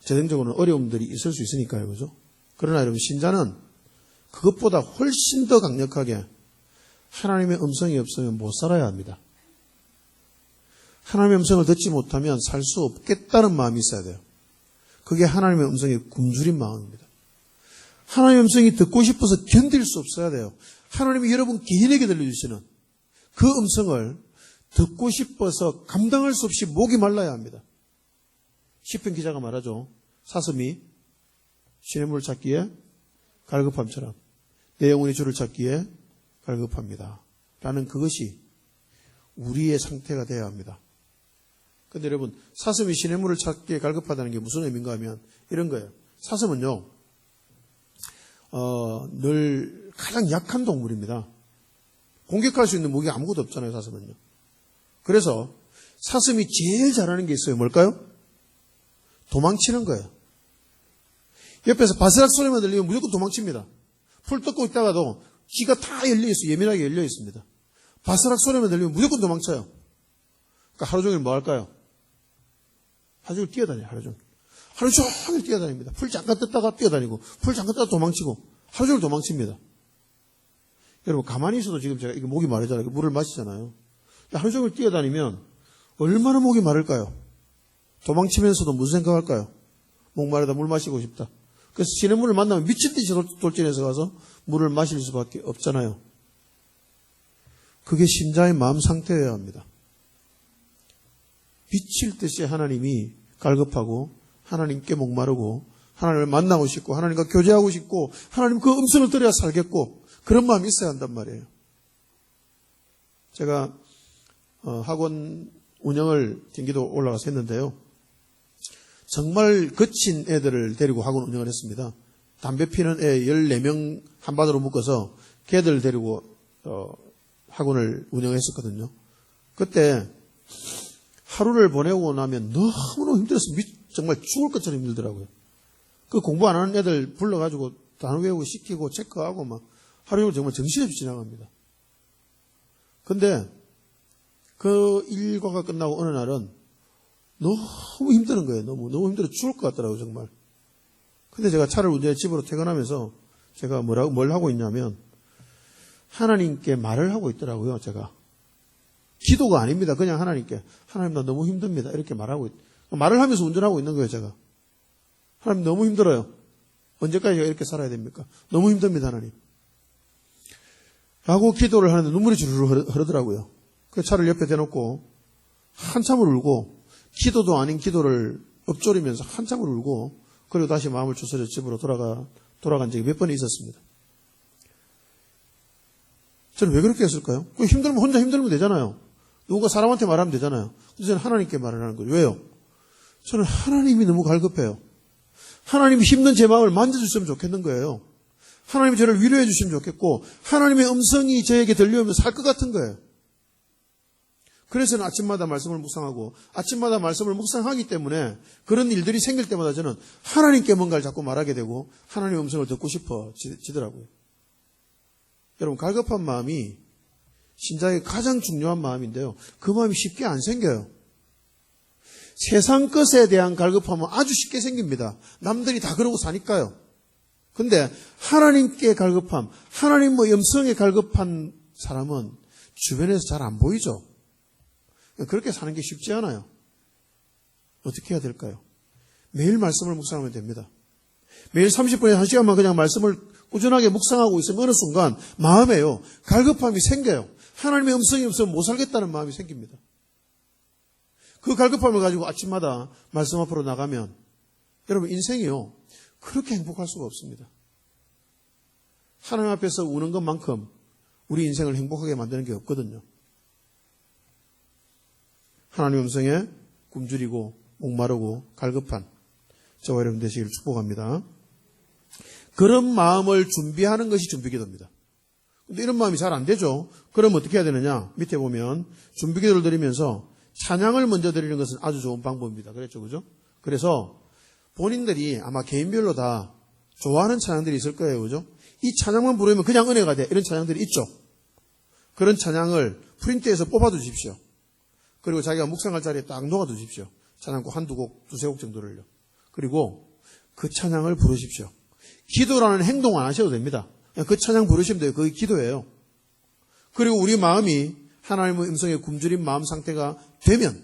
재정적으로는 어려움들이 있을 수 있으니까요. 그죠? 그러나 여러분, 신자는 그것보다 훨씬 더 강력하게 하나님의 음성이 없으면 못 살아야 합니다. 하나님의 음성을 듣지 못하면 살 수 없겠다는 마음이 있어야 돼요. 그게 하나님의 음성의 굶주린 마음입니다. 하나님의 음성이 듣고 싶어서 견딜 수 없어야 돼요. 하나님이 여러분 개인에게 들려주시는 그 음성을 듣고 싶어서 감당할 수 없이 목이 말라야 합니다. 시편 기자가 말하죠. 사슴이 시냇물을 찾기에 갈급함처럼 내 영혼이 주를 찾기에 갈급합니다. 라는 그것이 우리의 상태가 되어야 합니다. 그런데 여러분, 사슴이 시냇물을 찾기에 갈급하다는 게 무슨 의미인가 하면 이런 거예요. 사슴은요, 늘 가장 약한 동물입니다. 공격할 수 있는 무기가 아무것도 없잖아요, 사슴은요. 그래서 사슴이 제일 잘하는 게 있어요. 뭘까요? 도망치는 거예요. 옆에서 바스락 소리만 들리면 무조건 도망칩니다. 풀 뜯고 있다가도 귀가 다 열려있어요. 예민하게 열려있습니다. 바스락 소리만 들리면 무조건 도망쳐요. 그러니까 하루 종일 뭐 할까요? 하루 종일 뛰어다녀요, 하루 종일. 하루 종일 뛰어다닙니다. 풀 잠깐 뜯다가 뛰어다니고, 풀 잠깐 뜯다가 도망치고, 하루 종일 도망칩니다. 여러분, 가만히 있어도 지금 제가 이게 목이 마르잖아요. 물을 마시잖아요. 하루 종일 뛰어다니면 얼마나 목이 마를까요? 도망치면서도 무슨 생각할까요? 목 마르다 물 마시고 싶다. 그래서 시냇물을 만나면 미친 듯이 돌진해서 가서 물을 마실 수밖에 없잖아요. 그게 신자의 마음 상태여야 합니다. 미칠 듯이 하나님이 갈급하고 하나님께 목마르고 하나님을 만나고 싶고 하나님과 교제하고 싶고 하나님 그 음성을 들어야 살겠고 그런 마음이 있어야 한단 말이에요. 제가 학원 운영을 경기도 올라가서 했는데요. 정말 거친 애들을 데리고 학원 운영을 했습니다. 담배 피는 애 14명 한반으로 묶어서 걔들 데리고 학원을 운영했었거든요. 그때 하루를 보내고 나면 너무너무 힘들어서 정말 죽을 것처럼 힘들더라고요. 그 공부 안 하는 애들 불러가지고 단어 외우고 시키고 체크하고 막 하루 종일 정말 정신없이 지나갑니다. 근데 그 일과가 끝나고 어느 날은 너무 힘드는 거예요. 너무 힘들어 죽을 것 같더라고요, 정말. 근데 제가 차를 운전해 집으로 퇴근하면서 제가 뭘 하고 있냐면 하나님께 말을 하고 있더라고요, 제가. 기도가 아닙니다. 그냥 하나님께. 하나님, 나 너무 힘듭니다. 이렇게 말을 하면서 운전하고 있는 거예요, 제가. 하나님, 너무 힘들어요. 언제까지 제가 이렇게 살아야 됩니까? 너무 힘듭니다, 하나님. 라고 기도를 하는데 눈물이 주르르 흐르더라고요. 그 차를 옆에 대놓고 한참을 울고 기도도 아닌 기도를 엎조리면서 한참을 울고 그리고 다시 마음을 추스려 집으로 돌아간 적이 몇 번 있었습니다. 저는 왜 그렇게 했을까요? 힘들면 혼자 힘들면 되잖아요. 누군가 사람한테 말하면 되잖아요. 근데 저는 하나님께 말을 하는 거예요. 왜요? 저는 하나님이 너무 갈급해요. 하나님이 힘든 제 마음을 만져주시면 좋겠는 거예요. 하나님이 저를 위로해 주시면 좋겠고 하나님의 음성이 저에게 들려오면 살 것 같은 거예요. 그래서 저는 아침마다 말씀을 묵상하고 아침마다 말씀을 묵상하기 때문에 그런 일들이 생길 때마다 저는 하나님께 뭔가를 자꾸 말하게 되고 하나님의 음성을 듣고 싶어지더라고요. 여러분, 갈급한 마음이 신자의 가장 중요한 마음인데요. 그 마음이 쉽게 안 생겨요. 세상 것에 대한 갈급함은 아주 쉽게 생깁니다. 남들이 다 그러고 사니까요. 근데 하나님께 갈급함, 하나님의 음성에 갈급한 사람은 주변에서 잘 안 보이죠. 그렇게 사는 게 쉽지 않아요. 어떻게 해야 될까요? 매일 말씀을 묵상하면 됩니다. 매일 30분에 1시간만 그냥 말씀을 꾸준하게 묵상하고 있으면 어느 순간 마음에요, 갈급함이 생겨요. 하나님의 음성이 없으면 못 살겠다는 마음이 생깁니다. 그 갈급함을 가지고 아침마다 말씀 앞으로 나가면 여러분 인생이요, 그렇게 행복할 수가 없습니다. 하나님 앞에서 우는 것만큼 우리 인생을 행복하게 만드는 게 없거든요. 하나님 음성에 굶주리고 목마르고 갈급한 저와 여러분 되시기를 축복합니다. 그런 마음을 준비하는 것이 준비기도입니다. 근데 이런 마음이 잘 안 되죠. 그럼 어떻게 해야 되느냐? 밑에 보면 준비기도를 드리면서 찬양을 먼저 드리는 것은 아주 좋은 방법입니다. 그랬죠, 그죠? 그래서 본인들이 아마 개인별로 다 좋아하는 찬양들이 있을 거예요, 그죠? 이 찬양만 부르면 그냥 은혜가 돼. 이런 찬양들이 있죠. 그런 찬양을 프린트해서 뽑아 두십시오. 그리고 자기가 묵상할 자리에 딱 놓아 두십시오. 찬양곡 한두 곡, 두세 곡 정도를요. 그리고 그 찬양을 부르십시오. 기도라는 행동 안 하셔도 됩니다. 그냥 그 찬양 부르시면 돼요. 그게 기도예요. 그리고 우리 마음이 하나님의 음성에 굶주린 마음 상태가 되면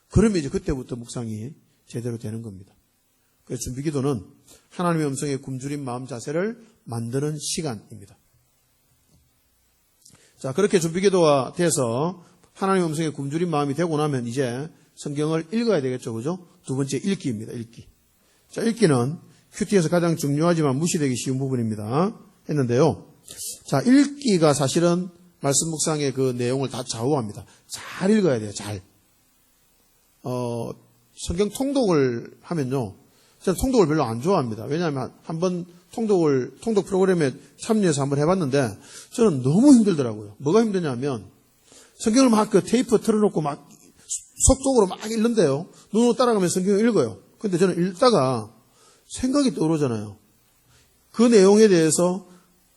그러면 이제 그때부터 묵상이 제대로 되는 겁니다. 그래서 준비기도는 하나님의 음성에 굶주린 마음 자세를 만드는 시간입니다. 자, 그렇게 준비기도가 돼서 하나님의 음성에 굶주린 마음이 되고 나면 이제 성경을 읽어야 되겠죠, 그죠? 두 번째 읽기입니다. 읽기. 자, 읽기는 큐티에서 가장 중요하지만 무시되기 쉬운 부분입니다. 했는데요. 자, 읽기가 사실은 말씀 묵상의 그 내용을 다 좌우합니다. 잘 읽어야 돼요, 잘. 성경 통독을 하면요. 저는 통독을 별로 안 좋아합니다. 왜냐하면 한번 통독 프로그램에 참여해서 한번 해봤는데 저는 너무 힘들더라고요. 뭐가 힘드냐면 성경을 막 그 테이프 틀어놓고 막 속독으로 막 읽는데요. 눈으로 따라가면서 성경을 읽어요. 근데 저는 읽다가 생각이 떠오르잖아요. 그 내용에 대해서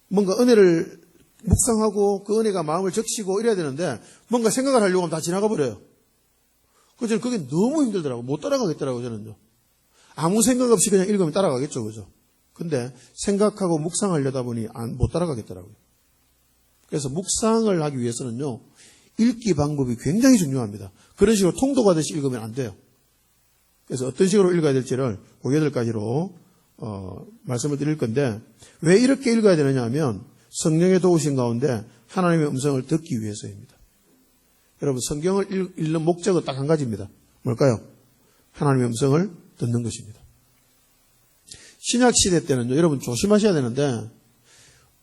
뭔가 은혜를 묵상하고 그 은혜가 마음을 적시고 이래야 되는데 뭔가 생각을 하려고 하면 다 지나가 버려요. 저는 그게 너무 힘들더라고요. 못 따라가겠더라고요, 저는요. 아무 생각 없이 그냥 읽으면 따라가겠죠, 그죠? 근데 생각하고 묵상하려다 보니 못 따라가겠더라고요. 그래서 묵상을 하기 위해서는요, 읽기 방법이 굉장히 중요합니다. 그런 식으로 통독하듯이 읽으면 안 돼요. 그래서 어떤 식으로 읽어야 될지를 그 8가지로 말씀을 드릴 건데, 왜 이렇게 읽어야 되느냐 하면 성령의 도우심 가운데 하나님의 음성을 듣기 위해서입니다. 여러분, 성경을 읽는 목적은 딱 한 가지입니다. 뭘까요? 하나님의 음성을 듣는 것입니다. 신약 시대 때는요, 여러분 조심하셔야 되는데,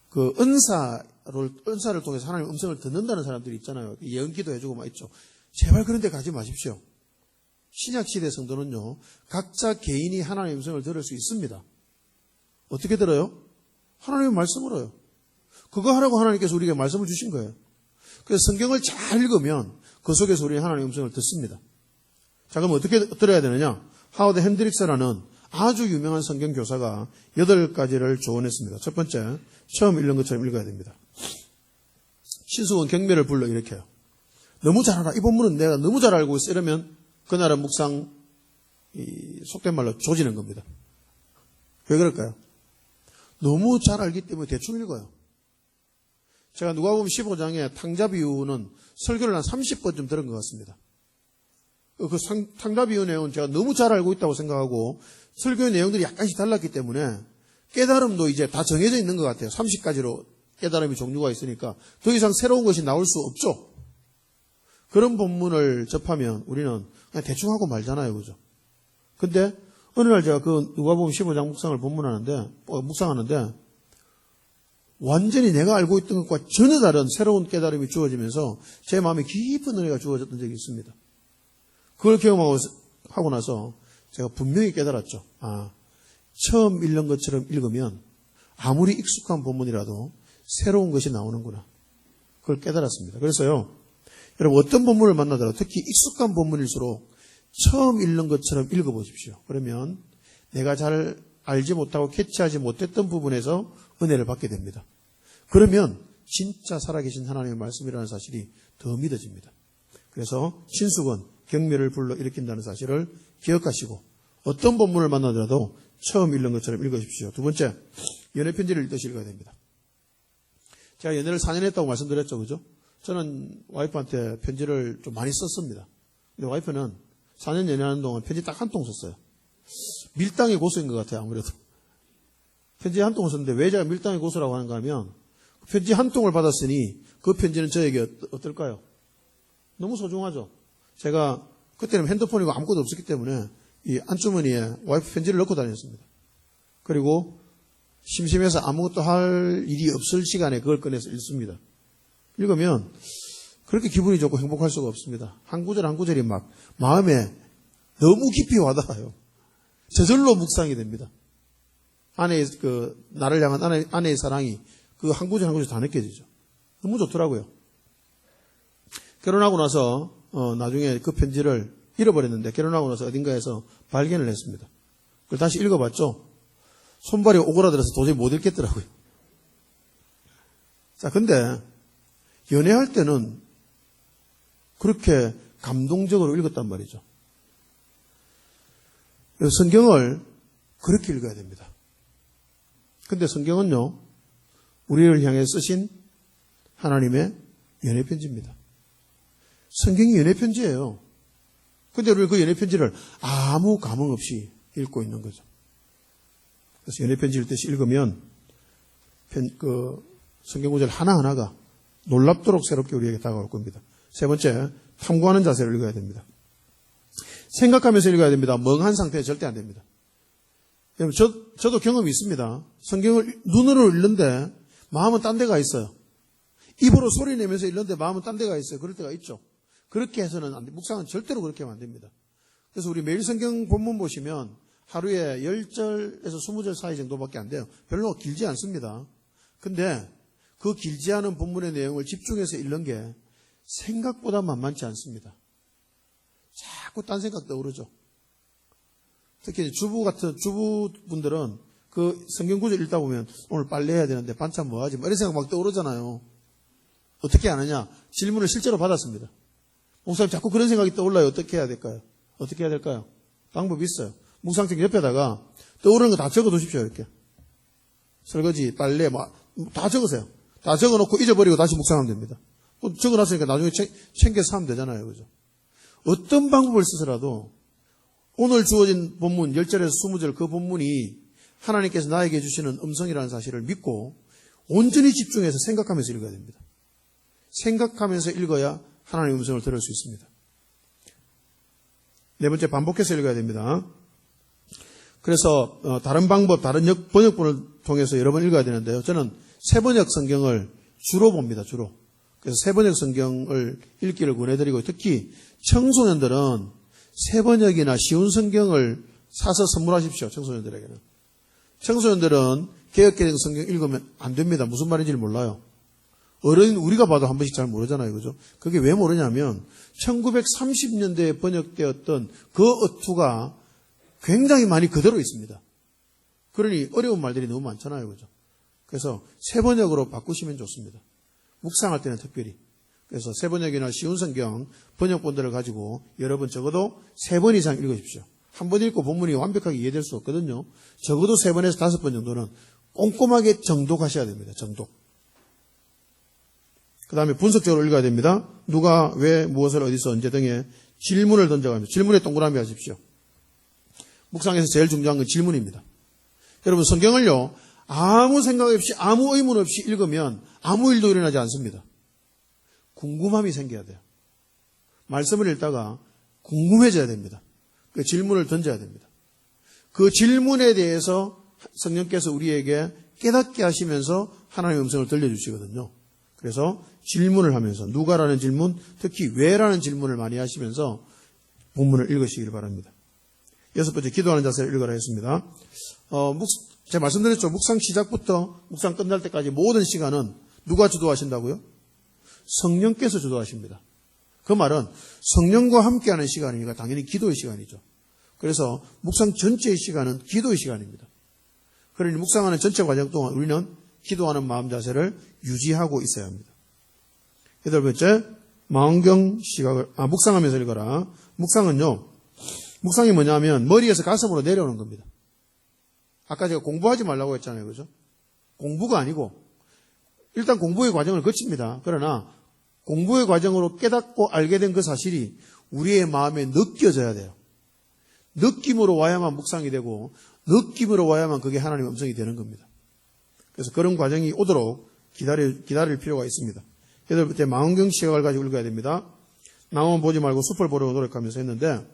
그 은사를 통해서 하나님의 음성을 듣는다는 사람들이 있잖아요. 예언기도 해주고 막 있죠. 제발 그런 데 가지 마십시오. 신약 시대 성도는요, 각자 개인이 하나님의 음성을 들을 수 있습니다. 어떻게 들어요? 하나님의 말씀으로요. 그거 하라고 하나님께서 우리에게 말씀을 주신 거예요. 그래서 성경을 잘 읽으면 그 속에서 우리는 하나님의 음성을 듣습니다. 자, 그럼 어떻게 들어야 되느냐? 하워드 핸드릭스라는 아주 유명한 성경 교사가 8가지를 조언했습니다. 첫 번째, 처음 읽는 것처럼 읽어야 됩니다. 신수원 경매를 불러 이렇게 해요. 너무 잘 알아. 이 본문은 내가 너무 잘 알고 있어. 이러면 그날은 묵상, 속된 말로 조지는 겁니다. 왜 그럴까요? 너무 잘 알기 때문에 대충 읽어요. 제가 누가복음 15장에 탕자 비유는 설교를 한 30번쯤 들은 것 같습니다. 그 탕자 비유 내용은 제가 너무 잘 알고 있다고 생각하고 설교의 내용들이 약간씩 달랐기 때문에 깨달음도 이제 다 정해져 있는 것 같아요. 30가지로 깨달음이 종류가 있으니까 더 이상 새로운 것이 나올 수 없죠. 그런 본문을 접하면 우리는 그냥 대충 하고 말잖아요. 그죠? 근데 어느 날 제가 그 누가복음 15장 묵상하는데 완전히 내가 알고 있던 것과 전혀 다른 새로운 깨달음이 주어지면서 제 마음에 깊은 은혜가 주어졌던 적이 있습니다. 그걸 경험하고 나서 제가 분명히 깨달았죠. 처음 읽는 것처럼 읽으면 아무리 익숙한 본문이라도 새로운 것이 나오는구나. 그걸 깨달았습니다. 그래서요, 여러분 어떤 본문을 만나더라도 특히 익숙한 본문일수록 처음 읽는 것처럼 읽어보십시오. 그러면 내가 잘 알지 못하고 캐치하지 못했던 부분에서 은혜를 받게 됩니다. 그러면 진짜 살아계신 하나님의 말씀이라는 사실이 더 믿어집니다. 그래서 신숙은 경멸을 불러일으킨다는 사실을 기억하시고 어떤 본문을 만나더라도 처음 읽는 것처럼 읽으십시오. 두 번째, 연애편지를 읽듯이 읽어야 됩니다. 제가 연애를 4년 했다고 말씀드렸죠. 그죠? 저는 와이프한테 편지를 좀 많이 썼습니다. 근데 와이프는 4년 연애하는 동안 편지 딱 한 통 썼어요. 밀당의 고수인 것 같아요. 아무래도. 편지 한 통을 썼는데 왜 제가 밀당의 고수라고 하는가 하면 편지 한 통을 받았으니 그 편지는 저에게 어떨까요? 너무 소중하죠. 제가 그때는 핸드폰이고 아무것도 없었기 때문에 이 안주머니에 와이프 편지를 넣고 다녔습니다. 그리고 심심해서 아무것도 할 일이 없을 시간에 그걸 꺼내서 읽습니다. 읽으면 그렇게 기분이 좋고 행복할 수가 없습니다. 한 구절 한 구절이 막 마음에 너무 깊이 와닿아요. 저절로 묵상이 됩니다. 아내의 나를 향한 아내의 사랑이 그 한 구절 한 구절 다 느껴지죠. 너무 좋더라고요. 결혼하고 나서 나중에 그 편지를 잃어버렸는데 결혼하고 나서 어딘가에서 발견을 했습니다. 그걸 다시 읽어봤죠. 손발이 오그라들어서 도저히 못 읽겠더라고요. 자, 근데 연애할 때는 그렇게 감동적으로 읽었단 말이죠. 성경을 그렇게 읽어야 됩니다. 근데 성경은요, 우리를 향해 쓰신 하나님의 연애편지입니다. 성경이 연애편지예요. 근데 우리 그 연애편지를 아무 감흥 없이 읽고 있는 거죠. 그래서 연애편지 읽듯이 읽으면 성경 구절 하나하나가 놀랍도록 새롭게 우리에게 다가올 겁니다. 세 번째, 탐구하는 자세를 읽어야 됩니다. 생각하면서 읽어야 됩니다. 멍한 상태에 절대 안 됩니다. 저도 경험이 있습니다. 성경을 눈으로 읽는데 마음은 딴 데가 있어요. 입으로 소리 내면서 읽는데 마음은 딴 데가 있어요. 그럴 때가 있죠. 그렇게 해서는 안 돼. 묵상은 절대로 그렇게 하면 안 됩니다. 그래서 우리 매일 성경 본문 보시면 하루에 10절에서 20절 사이 정도밖에 안 돼요. 별로 길지 않습니다. 근데 그 길지 않은 본문의 내용을 집중해서 읽는 게 생각보다 만만치 않습니다. 자꾸 딴 생각 떠오르죠. 특히 주부분들은 그 성경 구절 읽다 보면 오늘 빨래해야 되는데 반찬 뭐 하지? 이런 생각 막 떠오르잖아요. 어떻게 아느냐? 질문을 실제로 받았습니다. 목사님 자꾸 그런 생각이 떠올라요. 어떻게 해야 될까요? 어떻게 해야 될까요? 방법이 있어요. 묵상책 옆에다가 떠오르는 거 다 적어두십시오. 이렇게. 설거지, 빨래, 다 적으세요. 다 적어놓고 잊어버리고 다시 묵상하면 됩니다. 적어놨으니까 나중에 챙겨서 하면 되잖아요. 그죠? 어떤 방법을 쓰더라도 오늘 주어진 본문 10절에서 20절 그 본문이 하나님께서 나에게 주시는 음성이라는 사실을 믿고 온전히 집중해서 생각하면서 읽어야 됩니다. 생각하면서 읽어야 하나님의 음성을 들을 수 있습니다. 네 번째, 반복해서 읽어야 됩니다. 그래서 다른 방법, 다른 번역본을 통해서 여러 번 읽어야 되는데요. 저는 새번역 성경을 주로 봅니다. 주로. 그래서 새번역 성경을 읽기를 권해드리고 특히 청소년들은 새번역이나 쉬운 성경을 사서 선물하십시오. 청소년들에게는. 청소년들은 개역개정 성경 읽으면 안 됩니다. 무슨 말인지를 몰라요. 어른 우리가 봐도 한 번씩 잘 모르잖아요. 그죠? 그게 왜 모르냐면 1930년대에 번역되었던 그 어투가 굉장히 많이 그대로 있습니다. 그러니 어려운 말들이 너무 많잖아요. 그죠? 그래서 새번역으로 바꾸시면 좋습니다. 묵상할 때는 특별히. 그래서 새번역이나 쉬운 성경 번역본들을 가지고 여러분 적어도 3번 이상 읽으십시오. 한 번 읽고 본문이 완벽하게 이해될 수 없거든요. 적어도 3번에서 5번 정도는 꼼꼼하게 정독하셔야 됩니다. 정독. 그 다음에 분석적으로 읽어야 됩니다. 누가, 왜, 무엇을, 어디서, 언제 등의 질문을 던져가면서 질문에 동그라미 하십시오. 묵상에서 제일 중요한 건 질문입니다. 여러분 성경을요 아무 생각 없이 아무 의문 없이 읽으면 아무 일도 일어나지 않습니다. 궁금함이 생겨야 돼요. 말씀을 읽다가 궁금해져야 됩니다. 그 질문을 던져야 됩니다. 그 질문에 대해서 성령께서 우리에게 깨닫게 하시면서 하나님의 음성을 들려주시거든요. 그래서 질문을 하면서 누가라는 질문, 특히 왜라는 질문을 많이 하시면서 본문을 읽으시길 바랍니다. 6번째, 기도하는 자세를 읽으라 했습니다. 제가 말씀드렸죠. 묵상 시작부터 묵상 끝날 때까지 모든 시간은 누가 주도하신다고요? 성령께서 주도하십니다. 그 말은 성령과 함께하는 시간이니까 당연히 기도의 시간이죠. 그래서 묵상 전체의 시간은 기도의 시간입니다. 그러니 묵상하는 전체 과정 동안 우리는 기도하는 마음 자세를 유지하고 있어야 합니다. 8번째, 망원경 시각을 묵상하면서 읽어라. 묵상이 뭐냐면 머리에서 가슴으로 내려오는 겁니다. 아까 제가 공부하지 말라고 했잖아요. 그죠? 공부가 아니고 일단 공부의 과정을 거칩니다. 그러나 공부의 과정으로 깨닫고 알게 된 그 사실이 우리의 마음에 느껴져야 돼요. 느낌으로 와야만 묵상이 되고 느낌으로 와야만 그게 하나님의 음성이 되는 겁니다. 그래서 그런 과정이 오도록 기다릴 필요가 있습니다. 8번째, 망원경 시각을 가지고 읽어야 됩니다. 나무만 보지 말고 숲을 보려고 노력하면서 했는데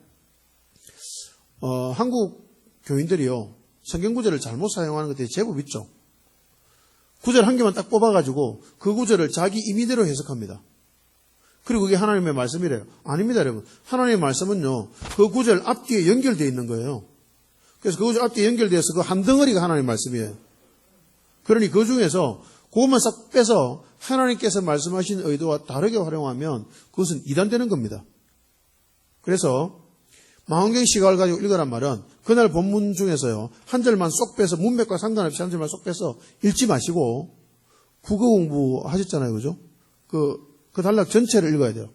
한국 교인들이요 성경 구절을 잘못 사용하는 것들이 제법 있죠. 구절 한 개만 딱 뽑아가지고 그 구절을 자기 임의대로 해석합니다. 그리고 그게 하나님의 말씀이래요. 아닙니다, 여러분. 하나님의 말씀은요 그 구절 앞뒤에 연결되어 있는 거예요. 그래서 그 구절 앞뒤에 연결되어서 그 한 덩어리가 하나님의 말씀이에요. 그러니 그 중에서 그것만 싹 빼서 하나님께서 말씀하신 의도와 다르게 활용하면 그것은 이단되는 겁니다. 그래서 망원경 시각을 가지고 읽으란 말은 그날 본문 중에서요 한 절만 쏙 빼서 문맥과 상관없이 한 절만 쏙 빼서 읽지 마시고 국어 공부 하셨잖아요. 그죠? 그 단락 전체를 읽어야 돼요.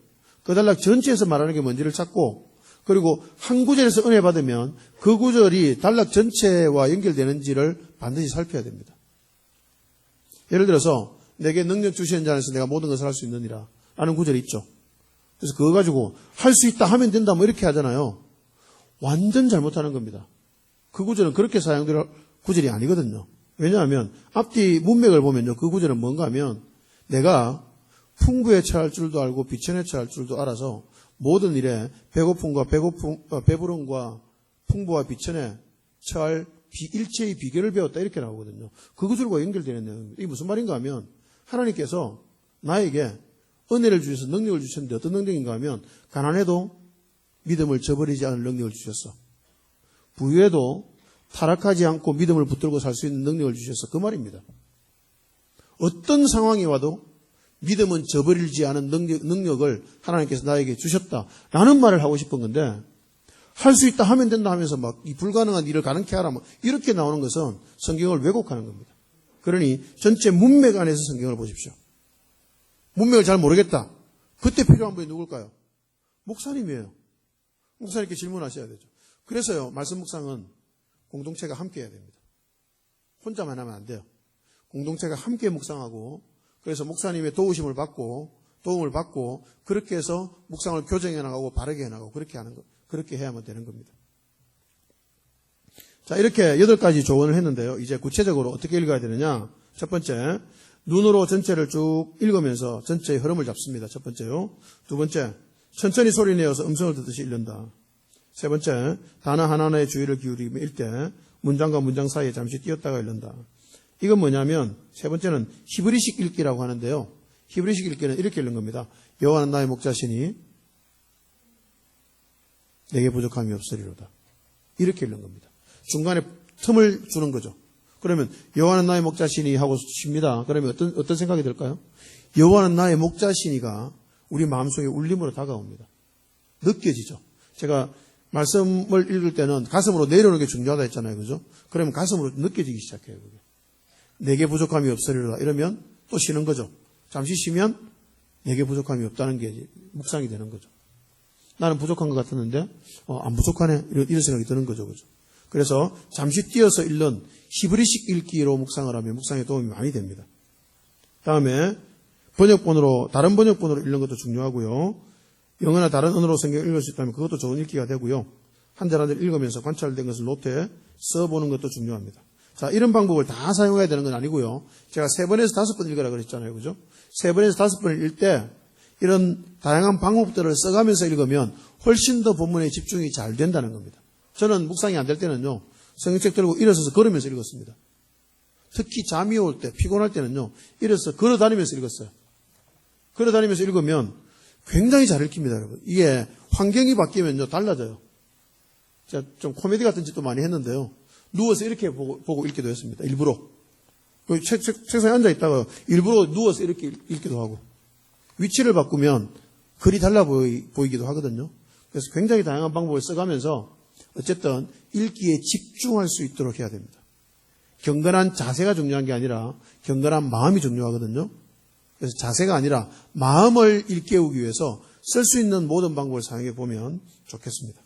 그 단락 전체에서 말하는 게 뭔지를 찾고 그리고 한 구절에서 은혜 받으면 그 구절이 단락 전체와 연결되는지를 반드시 살펴야 됩니다. 예를 들어서 내게 능력 주시는 자 안에서 내가 모든 것을 할 수 있느니라 라는 구절이 있죠. 그래서 그거 가지고 할 수 있다 하면 된다 뭐 이렇게 하잖아요. 완전 잘못하는 겁니다. 그 구절은 그렇게 사용될 구절이 아니거든요. 왜냐하면 앞뒤 문맥을 보면요. 그 구절은 뭔가 하면 내가 풍부에 처할 줄도 알고 비천에 처할 줄도 알아서 모든 일에 배부름과 풍부와 비천에 처할 일체의 비결을 배웠다 이렇게 나오거든요. 그 구절과 연결되는 내용입니다. 이게 무슨 말인가 하면 하나님께서 나에게 은혜를 주셔서 능력을 주셨는데 어떤 능력인가 하면 가난해도 믿음을 저버리지 않을 능력을 주셨어. 부유해도 타락하지 않고 믿음을 붙들고 살 수 있는 능력을 주셨어. 그 말입니다. 어떤 상황이 와도 믿음은 저버리지 않은 능력을 하나님께서 나에게 주셨다라는 말을 하고 싶은 건데 할 수 있다 하면 된다 하면서 막 이 불가능한 일을 가능케 하라 뭐 이렇게 나오는 것은 성경을 왜곡하는 겁니다. 그러니 전체 문맥 안에서 성경을 보십시오. 문맥을 잘 모르겠다. 그때 필요한 분이 누굴까요? 목사님이에요. 목사님께 질문하셔야 되죠. 그래서요, 말씀 묵상은 공동체가 함께 해야 됩니다. 혼자만 하면 안 돼요. 공동체가 함께 묵상하고, 그래서 목사님의 도움을 받고, 그렇게 해서 묵상을 교정해 나가고, 바르게 해 나가고, 그렇게 해야만 되는 겁니다. 자, 이렇게 8가지 조언을 했는데요. 이제 구체적으로 어떻게 읽어야 되느냐? 첫 번째, 눈으로 전체를 쭉 읽으면서 전체의 흐름을 잡습니다. 첫 번째요. 두 번째, 천천히 소리내어서 음성을 듣듯이 읽는다. 세 번째, 단어 하나하나에 주의를 기울이며 읽되 문장과 문장 사이에 잠시 띄었다가 읽는다. 이건 뭐냐면 세 번째는 히브리식 읽기라고 하는데요. 히브리식 읽기는 이렇게 읽는 겁니다. 여호와는 나의 목자시니 내게 부족함이 없으리로다. 이렇게 읽는 겁니다. 중간에 틈을 주는 거죠. 그러면 여호와는 나의 목자시니 하고 쉽니다. 그러면 어떤 생각이 들까요? 여호와는 나의 목자시니가 우리 마음속에 울림으로 다가옵니다. 느껴지죠. 제가 말씀을 읽을 때는 가슴으로 내려오는 게 중요하다 했잖아요. 그죠? 그러면 가슴으로 느껴지기 시작해요. 그게. 내게 부족함이 없으리로다. 이러면 또 쉬는 거죠. 잠시 쉬면 내게 부족함이 없다는 게 묵상이 되는 거죠. 나는 부족한 것 같았는데 안 부족하네. 이런 생각이 드는 거죠. 그죠? 그래서 잠시 뛰어서 읽는 히브리식 읽기로 묵상을 하면 묵상에 도움이 많이 됩니다. 다음에 다른 번역본으로 읽는 것도 중요하고요. 영어나 다른 언어로 성경을 읽을 수 있다면 그것도 좋은 읽기가 되고요. 한 절 한 절 읽으면서 관찰된 것을 노트에 써보는 것도 중요합니다. 자, 이런 방법을 다 사용해야 되는 건 아니고요. 제가 3번에서 5번 읽으라 그랬잖아요. 그죠? 3번에서 5번을 읽을 때 이런 다양한 방법들을 써가면서 읽으면 훨씬 더 본문에 집중이 잘 된다는 겁니다. 저는 묵상이 안 될 때는요. 성경책 들고 일어서서 걸으면서 읽었습니다. 특히 잠이 올 때, 피곤할 때는요. 일어서서 걸어다니면서 읽었어요. 걸어다니면서 읽으면 굉장히 잘 읽힙니다, 여러분. 이게 환경이 바뀌면요. 달라져요. 제가 좀 코미디 같은 짓도 많이 했는데요. 누워서 이렇게 보고 읽기도 했습니다. 일부러. 책상에 앉아 있다가 일부러 누워서 이렇게 읽기도 하고. 위치를 바꾸면 글이 달라 보이기도 하거든요. 그래서 굉장히 다양한 방법을 써가면서 어쨌든 읽기에 집중할 수 있도록 해야 됩니다. 경건한 자세가 중요한 게 아니라 경건한 마음이 중요하거든요. 그래서 자세가 아니라 마음을 일깨우기 위해서 쓸 수 있는 모든 방법을 사용해 보면 좋겠습니다.